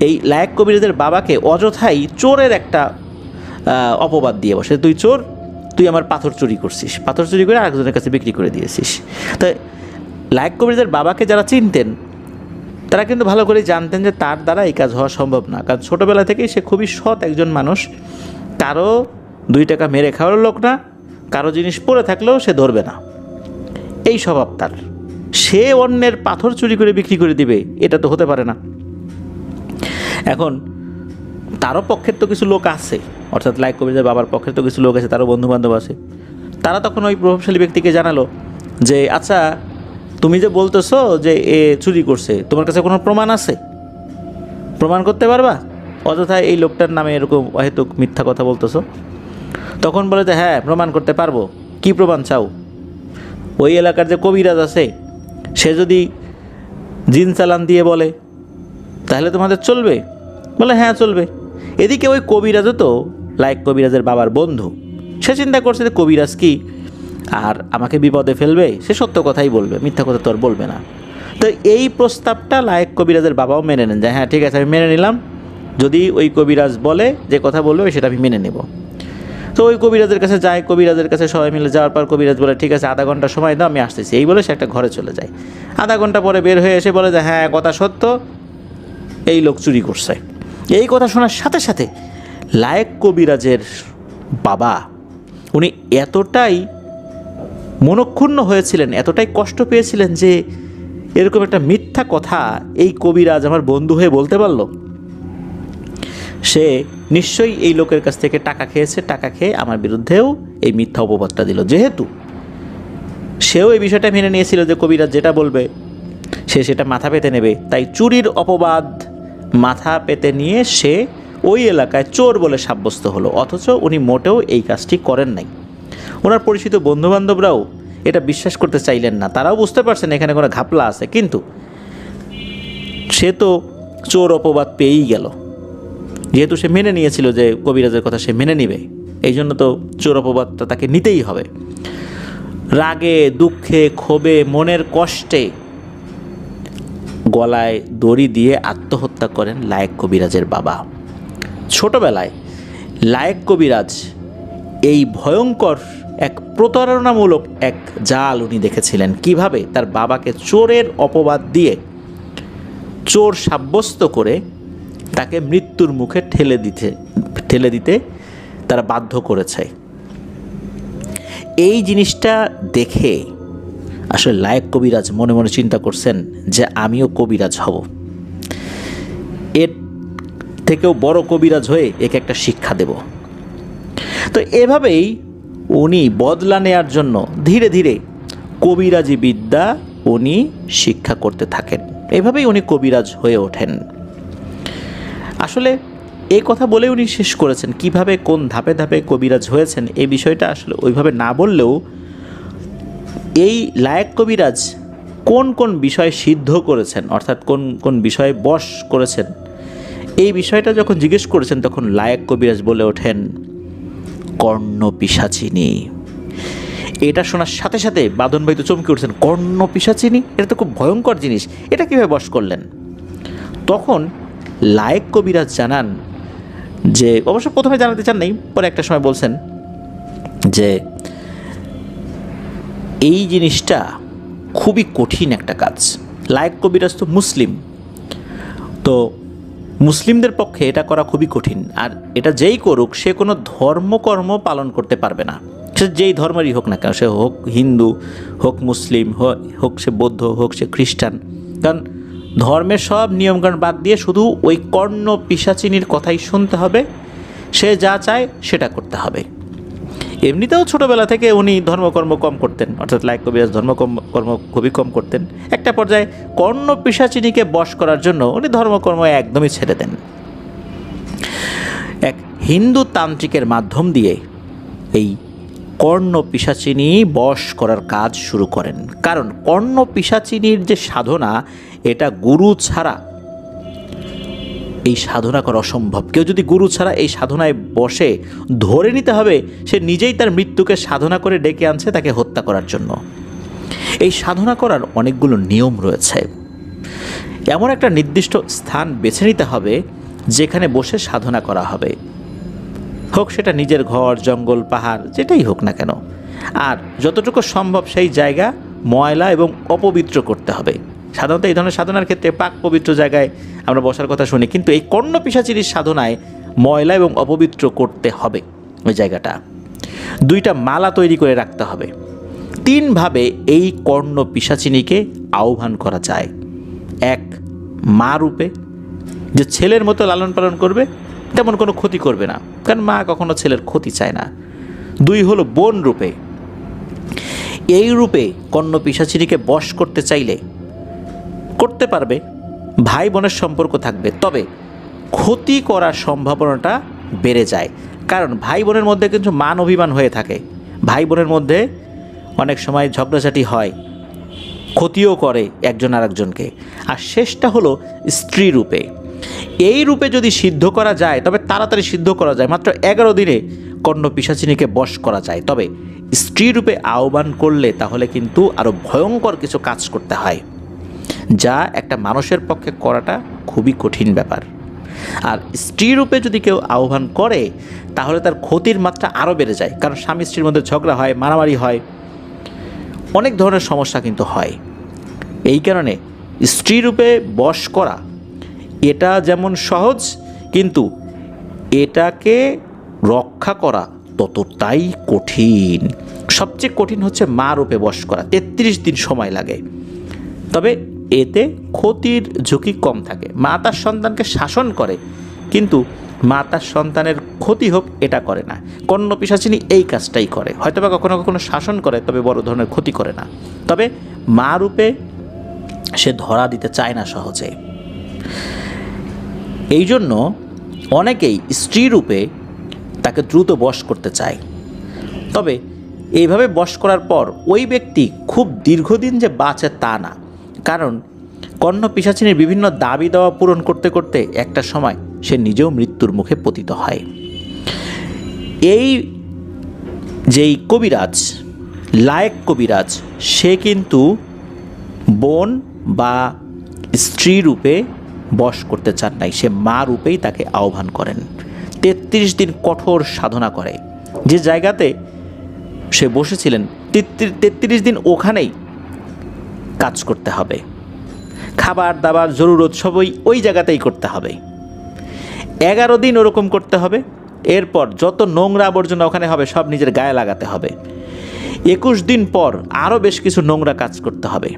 এই লায়েক কবিরাজের বাবাকে অযথাই চোরের একটা অপবাদ দিয়ে বসে, তুই চোর, তুই আমার পাথর চুরি করছিস, পাথর চুরি করে আরেকজনের কাছে বিক্রি করে দিয়েছিস। তো লায়েক কবিরাজের বাবাকে যারা চিনতেন তারা কিন্তু ভালো করে জানতেন যে তার দ্বারা এই কাজ হওয়া সম্ভব না, কারণ ছোটোবেলা থেকেই সে খুবই সৎ একজন মানুষ, কারো 2 টাকা মেরে খাওয়ার লোক না, কারো জিনিস পড়ে থাকলেও সে ধরবে না, এই স্বভাব তার। সে অন্যের পাথর চুরি করে বিক্রি করে দিবে, এটা তো হতে পারে না। এখন তারও পক্ষের তো কিছু লোক আছে, অর্থাৎ লায়েক কবিরাজের বাবার পক্ষের তো কিছু লোক আছে, তারও বন্ধুবান্ধব আছে। তারা তখন ওই প্রভাবশালী ব্যক্তিকে জানালো যে আচ্ছা, তুমি যে বলতেছো যে এ চুরি করছে, তোমার কাছে কোনো প্রমাণ আছে? প্রমাণ করতে পারবা? অযথা এই লোকটার নামে এরকম অহেতুক মিথ্যা কথা বলতেছো। তখন বলে যে হ্যাঁ, প্রমাণ করতে পারবো। কি প্রমাণ চাও? ওই এলাকার যে কবিরাজ আছে সে যদি জিন চালান দিয়ে বলে তাহলে তোমাদের চলবে? বলে হ্যাঁ চলবে। এদিকে ওই কবিরাজও তো লায়েক কবিরাজের বাবার বন্ধু, সে চিন্তা করছে যে কবিরাজ কি আর আমাকে বিপদে ফেলবে, সে সত্য কথাই বলবে, মিথ্যা কথা তো আর বলবে না। তো এই প্রস্তাবটা লায়েক কবিরাজের বাবাও মেনে নেন যে হ্যাঁ ঠিক আছে আমি মেনে নিলাম, যদি ওই কবিরাজ বলে যে কথা বলবে সেটা আমি মেনে নেব। তো ওই কবিরাজের কাছে যায়, কবিরাজের কাছে সবাই মিলে যাওয়ার পর কবিরাজ বলে ঠিক আছে 0.5 ঘন্টা সময় দাও আমি আসতেছি, এই বলে সে একটা ঘরে চলে যায়। 0.5 ঘন্টা পরে বের হয়ে এসে বলে যে হ্যাঁ কথা সত্য, এই লোক চুরি করছে। এই কথা শোনার সাথে সাথে লায়েক কবিরাজের বাবা উনি এতটাই মনক্ষুণ্ণ হয়েছিলেন, এতটাই কষ্ট পেয়েছিলেন যে এরকম একটা মিথ্যা কথা এই কবিরাজ আমার বন্ধু হয়ে বলতে পারল। সে নিশ্চয়ই এই লোকের কাছ থেকে টাকা খেয়েছে, টাকা খেয়ে আমার বিরুদ্ধেও এই মিথ্যা অপবাদটা দিল। যেহেতু সেও এই বিষয়টা মেনে নিয়েছিল যে কবিরাজ যেটা বলবে সে সেটা মাথা পেতে নেবে, তাই চুরির অপবাদ মাথা পেতে নিয়ে সে ওই এলাকায় চোর বলে সাব্যস্ত হলো। অথচ উনি মোটেও এই কাজটি করেন নাই। ওনার পরিচিত বন্ধুবান্ধবরাও এটা বিশ্বাস করতে চাইলেন না, তারাও বুঝতে পারছেন এখানে কোনো ঘাপলা আছে, কিন্তু সে তো চোর অপবাদ পেয়েই গেল। যেহেতু সে মেনে নিয়েছিল যে কবিরাজের কথা সে মেনে নিবে, এই জন্য তো চোর অপবাদটা তাকে নিতেই হবে। রাগে, দুঃখে, ক্ষোভে, মনের কষ্টে গলায় দড়ি দিয়ে আত্মহত্যা করেন লায়েক কবিরাজের বাবা। ছোটবেলায় লায়েক কবিরাজ এই ভয়ঙ্কর এক প্রতারণামূলক এক জাল উনি দেখেছিলেন, কিভাবে তার বাবাকে চোরের অপবাদ দিয়ে চোর সাব্যস্ত করে তাকে মৃত্যুর মুখে ঠেলে দিতে তারা বাধ্য করেছে। এই জিনিসটা দেখে আসলে লায়েক কবিরাজ মনে মনে চিন্তা করছেন যে আমিও কবিরাজ হব, এর থেকেও বড় কবিরাজ হয়ে একে একটা শিক্ষা দেব। তো এভাবেই উনি বদলা নেয়ার জন্য ধীরে ধীরে কবিরাজি বিদ্যা উনি শিক্ষা করতে থাকেন। এভাবেই উনি কবিরাজ হয়ে ওঠেন। আসলে এই কথা বলে উনি শেষ করেছেন, কিভাবে কোন ধাপে ধাপে কবিরাজ হয়েছেন এই বিষয়টা আসলে ওইভাবে না বললেও এই লায়েক কবিরাজ কোন কোন বিষয় সিদ্ধ করেছেন, অর্থাৎ কোন কোন বিষয়ে বশ করেছেন, এই বিষয়টা যখন জিজ্ঞেস করেছেন তখন লায়েক কবিরাজ বলে ওঠেন কর্ণ পিশাচিনী। এটা শোনার সাথে সাথে বাঁধন ভাই তো চমকে উঠছেন, কর্ণ পিশাচিনী, এটা তো খুব ভয়ঙ্কর জিনিস, এটা কীভাবে বশ করলেন? তখন লায়েক কবিরাজ জানান যে, অবশ্য প্রথমে জানাতে চান নাই, পরে একটা সময় বলছেন যে এই জিনিসটা খুবই কঠিন একটা কাজ। লায়েক কবিরাজ তো মুসলিম, তো মুসলিমদের পক্ষে এটা করা খুবই কঠিন। আর এটা যেই করুক সে কোনো ধর্মকর্ম পালন করতে পারবে না, সে যেই ধর্মেরই হোক না কেন, সে হোক হিন্দু, হোক মুসলিম, হোক সে বৌদ্ধ, হোক সে খ্রিস্টান। কারণ ধর্মের সব নিয়মকানুন বাদ দিয়ে শুধু ওই কর্ণ পিশাচিনীর কথাই শুনতে হবে, সে যা চায় সেটা করতে হবে। এমনিতেও ছোটোবেলা থেকে উনি ধর্মকর্ম কম করতেন, অর্থাৎ লায়েক কবিরাজ ধর্মকর্ম খুবই কম করতেন। একটা পর্যায়ে কর্ণ পিশাচিনীকে বশ করার জন্য উনি ধর্মকর্ম একদমই ছেড়ে দেন। এক হিন্দু তান্ত্রিকের মাধ্যম দিয়ে এই কর্ণ পিশাচিনী বশ করার কাজ শুরু করেন। কারণ কর্ণ পিশাচিনীর যে সাধনা, এটা গুরু ছাড়া এই সাধনা করা অসম্ভব। কেউ যদি গুরু ছাড়া এই সাধনায় বসে, ধরে নিতে হবে সে নিজেই তার মৃত্যুকে সাধনা করে ডেকে আনছে তাকে হত্যা করার জন্য। এই সাধনা করার অনেকগুলো নিয়ম রয়েছে। এমন একটা নির্দিষ্ট স্থান বেছে নিতে হবে যেখানে বসে সাধনা করা হবে, হোক সেটা নিজের ঘর, জঙ্গল, পাহাড়, যেটাই হোক না কেন। আর যতটুকু সম্ভব সেই জায়গা ময়লা এবং অপবিত্র করতে হবে। সাধারণত এই ধরনের সাধনার ক্ষেত্রে পাক পবিত্র জায়গায় আমরা বসার কথা শুনি, কিন্তু এই কর্ণ পিশাচিনীর সাধনায় ময়লা এবং অপবিত্র করতে হবে ওই জায়গাটা। 2টা মালা তৈরি করে রাখতে হবে। 3 ভাবে এই কর্ণ পিশাচিনীকে আহ্বান করা যায়। 1, মা রূপে, যে ছেলের মতো লালন পালন করবে, তেমন কোনো ক্ষতি করবে না, কারণ মা কখনো ছেলের ক্ষতি চায় না। 2 হলো বোন রূপে। এই রূপে কর্ণ পিশাচিনীকে বশ করতে চাইলে করতে পারবে, ভাই বোনের সম্পর্ক থাকবে, তবে ক্ষতি করার সম্ভাবনাটা বেড়ে যায়। কারণ ভাই বোনের মধ্যে কিন্তু মান অভিমান হয়ে থাকে, ভাই বোনের মধ্যে অনেক সময় ঝগড়াঝাটি হয়, ক্ষতিও করে একজন আরেকজনকে। আর শেষটা হলো স্ত্রী রূপে। এই রূপে যদি সিদ্ধ করা যায়, তবে তাড়াতাড়ি সিদ্ধ করা যায়, মাত্র 11 দিনে কর্ণ পিশাচিনীকে বশ করা যায়। তবে স্ত্রী রূপে আহ্বান করলে তাহলে কিন্তু আরও ভয়ঙ্কর কিছু কাজ করতে হয়, যা একটা মানুষের পক্ষে করাটা খুবই কঠিন ব্যাপার। আর স্ত্রী রূপে যদি কেউ আহ্বান করে তাহলে তার ক্ষতির মাত্রা আরও বেড়ে যায়, কারণ স্বামী স্ত্রীর মধ্যে ঝগড়া হয়, মারামারি হয়, অনেক ধরনের সমস্যা কিন্তু হয়। এই কারণে স্ত্রী রূপে বশ করা এটা যেমন সহজ, কিন্তু এটাকে রক্ষা করা ততটাই কঠিন। সবচেয়ে কঠিন হচ্ছে মা রূপে বশ করা, 33 দিন সময় লাগে। তবে এতে ক্ষতির ঝুঁকি কম থাকে। মা তার সন্তানকে শাসন করে, কিন্তু মা তার সন্তানের ক্ষতি হোক এটা করে না। কর্ণ পিশাচিনী এই কাজটাই করে, হয়তোবা কখনো কখনো শাসন করে, তবে বড় ধরনের ক্ষতি করে না। তবে মা রূপে সে ধরা দিতে চায় না সহজে। এই জন্য অনেকেই স্ত্রী রূপে তাকে দ্রুত বশ করতে চায়। তবে এইভাবে বশ করার পর ওই ব্যক্তি খুব দীর্ঘদিন যে বাঁচে তা না, কারণ কর্ণ পিশাচিনীর বিভিন্ন দাবি দেওয়া পূরণ করতে করতে একটা সময় সে নিজেও মৃত্যুর মুখে পতিত হয়। এই যেই কবিরাজ, লায়েক কবিরাজ, সে কিন্তু বোন বা স্ত্রী রূপে বশ করতে চান নাই, সে মা রূপেই তাকে আহ্বান করেন। 33 দিন কঠোর সাধনা করে। যে জায়গাতে সে বসেছিলেন 33 দিন ওখানেই কাজ করতে হবে, খাবার দাবার জরুরত সবই ওই জায়গাতেই করতে হবে। 11 দিন ওরকম করতে হবে। এরপর যত নোংরা আবর্জনা ওখানে হবে সব নিজের গায়ে লাগাতে হবে। 21 দিন পর আরও বেশ কিছু নোংরা কাজ করতে হবে।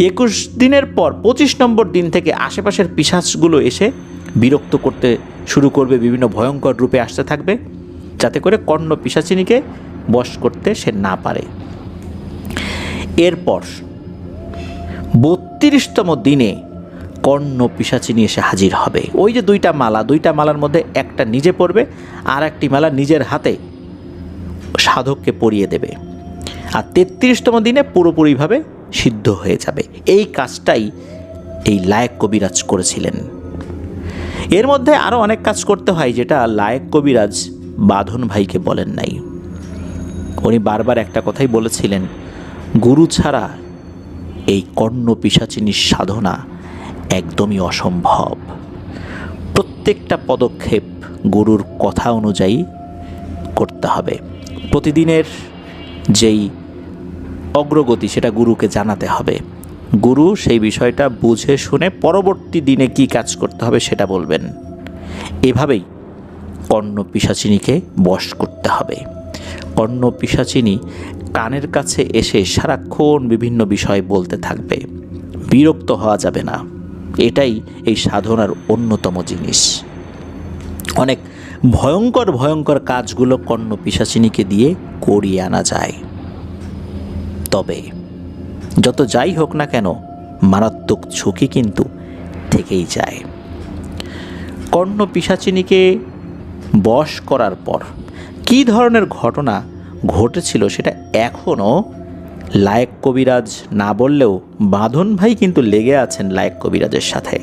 21 দিনের পর 25 নম্বর দিন থেকে আশেপাশের পিশাচগুলো এসে বিরক্ত করতে শুরু করবে, বিভিন্ন ভয়ঙ্কর রূপে আসতে থাকবে, যাতে করে কর্ণ পিশাচিনীকে বশ করতে সে না পারে। এরপর 32তম দিনে কর্ণ পিশাচিনী এসে হাজির হবে। ওই যে দুইটা মালার মধ্যে একটা নিজে পরবে, আর একটি মালা নিজের হাতে সাধককে পরিয়ে দেবে, আর 33তম দিনে পুরোপুরিভাবে সিদ্ধ হয়ে যাবে। এই কাজটাই এই লায়েক কবিরাজ করেছিলেন। এর মধ্যে আরও অনেক কাজ করতে হয়, যেটা লায়েক কবিরাজ বাঁধন ভাইকে বলেন নাই। উনি বারবার একটা কথাই বলেছিলেন, গুরু ছাড়া এই কর্ণ পিশাচিনীর সাধনা একদমই অসম্ভব। প্রত্যেকটা পদক্ষেপ গুরুর কথা অনুযায়ী করতে হবে। প্রতিদিনের যেই অগ্রগতি সেটা গুরুকে জানাতে হবে। গুরু সেই বিষয়টা বুঝে শুনে পরবর্তী দিনে কি কাজ করতে হবে সেটা বলবেন। এভাবেই কর্ণ পিশাচিনীকে বশ করতে হবে। কর্ণ পিশাচিনী কানের কাছে এসে সারাক্ষণ বিভিন্ন বিষয় বলতে থাকবে, বিরক্ত হওয়া যাবে না। এটাই এই সাধনার অন্যতম জিনিস। অনেক ভয়ঙ্কর কাজগুলো কর্ণ পিশাচিনীকে দিয়ে করিয়ে আনা যায়। তবে যত যাই হোক না কেন, মারাত্মক ঝুঁকি কিন্তু থেকেই যায়। কর্ণ পিশাচিনীকে বশ করার পর কী ধরনের ঘটনা ঘটেছিল সেটা এখনও লায়েক কবিরাজ না বললেও বাঁধন ভাই কিন্তু লেগে আছেন লায়েক কবিরাজের সাথে।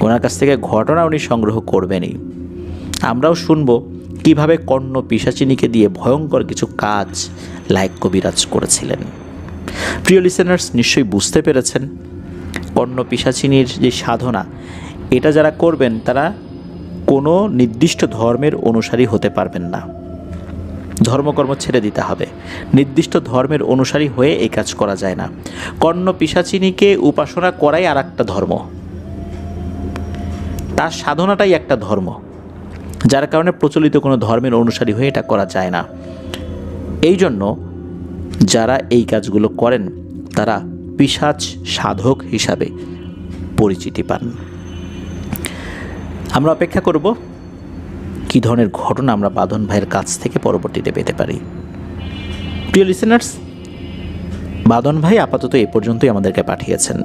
ওনার কাছ থেকে ঘটনা উনি সংগ্রহ করবেনই। আমরাও শুনব কিভাবে কর্ণ পিশাচিনীকে দিয়ে ভয়ঙ্কর কিছু কাজ লায়েক কবিরাজ করেছিলেন। প্রিয় লিসেনার্স, নিশ্চয়ই বুঝতে পেরেছেন কর্ণ পিশাচিনীর যে সাধনা, এটা যারা করবেন তারা কোনো নির্দিষ্ট ধর্মের অনুসারী হতে পারবেন না। ধর্মকর্ম ছেড়ে দিতে হবে। নির্দিষ্ট ধর্মের অনুসারী হয়ে এই কাজ করা যায় না। কর্ণ পিশাচিনীকে উপাসনা করাই আর একটা ধর্ম, তার সাধনাটাই একটা ধর্ম, যার কারণে প্রচলিত কোনো ধর্মের অনুসারী হয়ে এটা করা যায় না। এই জন্য যারা এই কাজগুলো করেন তারা পিশাচ সাধক হিসাবে পরিচিতি পান। আমরা অপেক্ষা করব কী ধরনের ঘটনা আমরা বাঁধন ভাইয়ের কাছ থেকে পরবর্তীতে পেতে পারি। প্রিয় লিসেনার্স, বাঁধন ভাই আপাতত এ পর্যন্তই আমাদেরকে পাঠিয়েছেন।